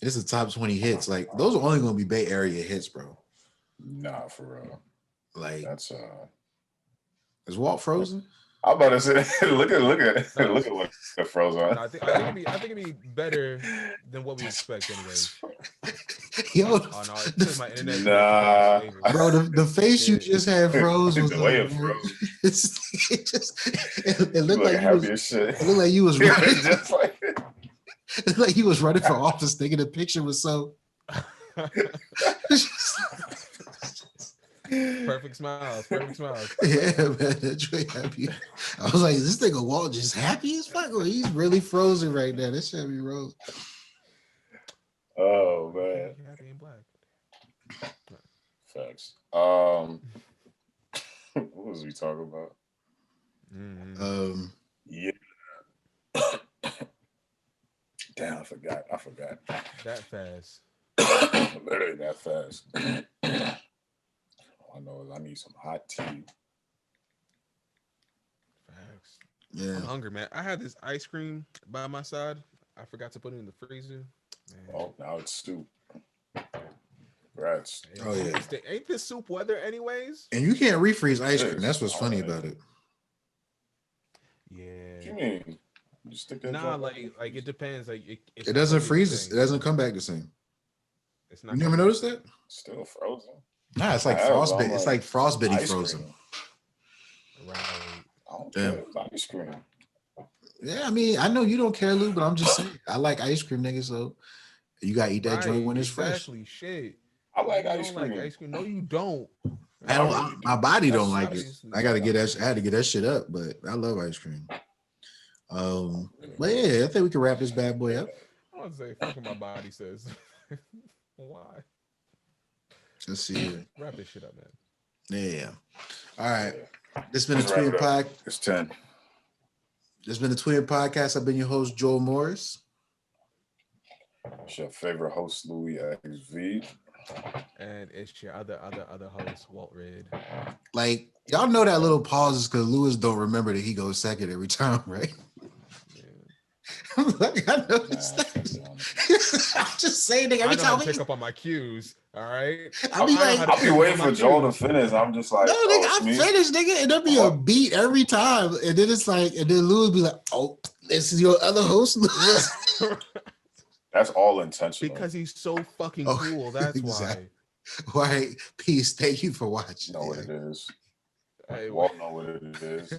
It's the top 20 hits. Like those are only gonna be Bay Area hits, bro. Nah, for real. Like that's is Walt frozen? I'm about to say, look at what Frozen. I think it'd be better than what we expect, anyways. Yo, my internet. Nah, bro, the face you just had froze was the way it froze. It looked like happy as shit. It looked like you was running. Just like it. It looked like he was running for office, thinking the picture was so. Perfect smiles. Yeah, man, that's really happy. I was like, is this nigga Walt just happy as fuck? Or he's really frozen right now. This should be rose. Oh man. Happy and black. Facts. What was we talking about? Yeah. Damn, I forgot. That fast. Literally that fast. I know I need some hot tea. Facts. Yeah. I'm hungry, man. I had this ice cream by my side. I forgot to put it in the freezer. Man. Oh, now it's soup. Congrats. Oh yeah. Ain't this soup weather anyways? And you can't refreeze ice cream. That's what's funny about it. Yeah. What you mean? You stick that like it depends. Like it doesn't freeze. It doesn't come back the same. It's not. You never noticed that? Still frozen. Nah, it's like frostbite. It's like frostbitty frozen. Right. I don't care. Ice cream. Yeah, I mean, I know you don't care, Lou, but I'm just saying. I like ice cream, nigga. So you gotta eat that joint when it's fresh. Shit. I like ice cream. Like ice cream. No, you don't. I don't. My body don't like it. I gotta get that. I had to get that shit up, but I love ice cream. But yeah, I think we can wrap this bad boy up. I want to say, fuck what my body says. Why? Let's see here. Wrap this shit up, man. Yeah. All right. This has been the TWEOM Podcast. It's 10. This has been the TWEOM Podcast. I've been your host, Joel Morris. It's your favorite host, Louis XV. And it's your other host, Walt Red. Like, y'all know that little pause is because Lewis don't remember that he goes second every time, right? I'm like, I noticed that. I'm just saying, nigga, every time I pick up on my cues. All right. I'll be waiting for Joel to finish. I'm just like, no, nigga, I'm finished, nigga. And there'll be a beat every time. And then it's like, and then Lewis be like, oh, this is your other host. That's all intentional. Because he's so fucking cool. That's exactly. Why. Peace. Thank you for watching. Know what it is. Walt know what it is.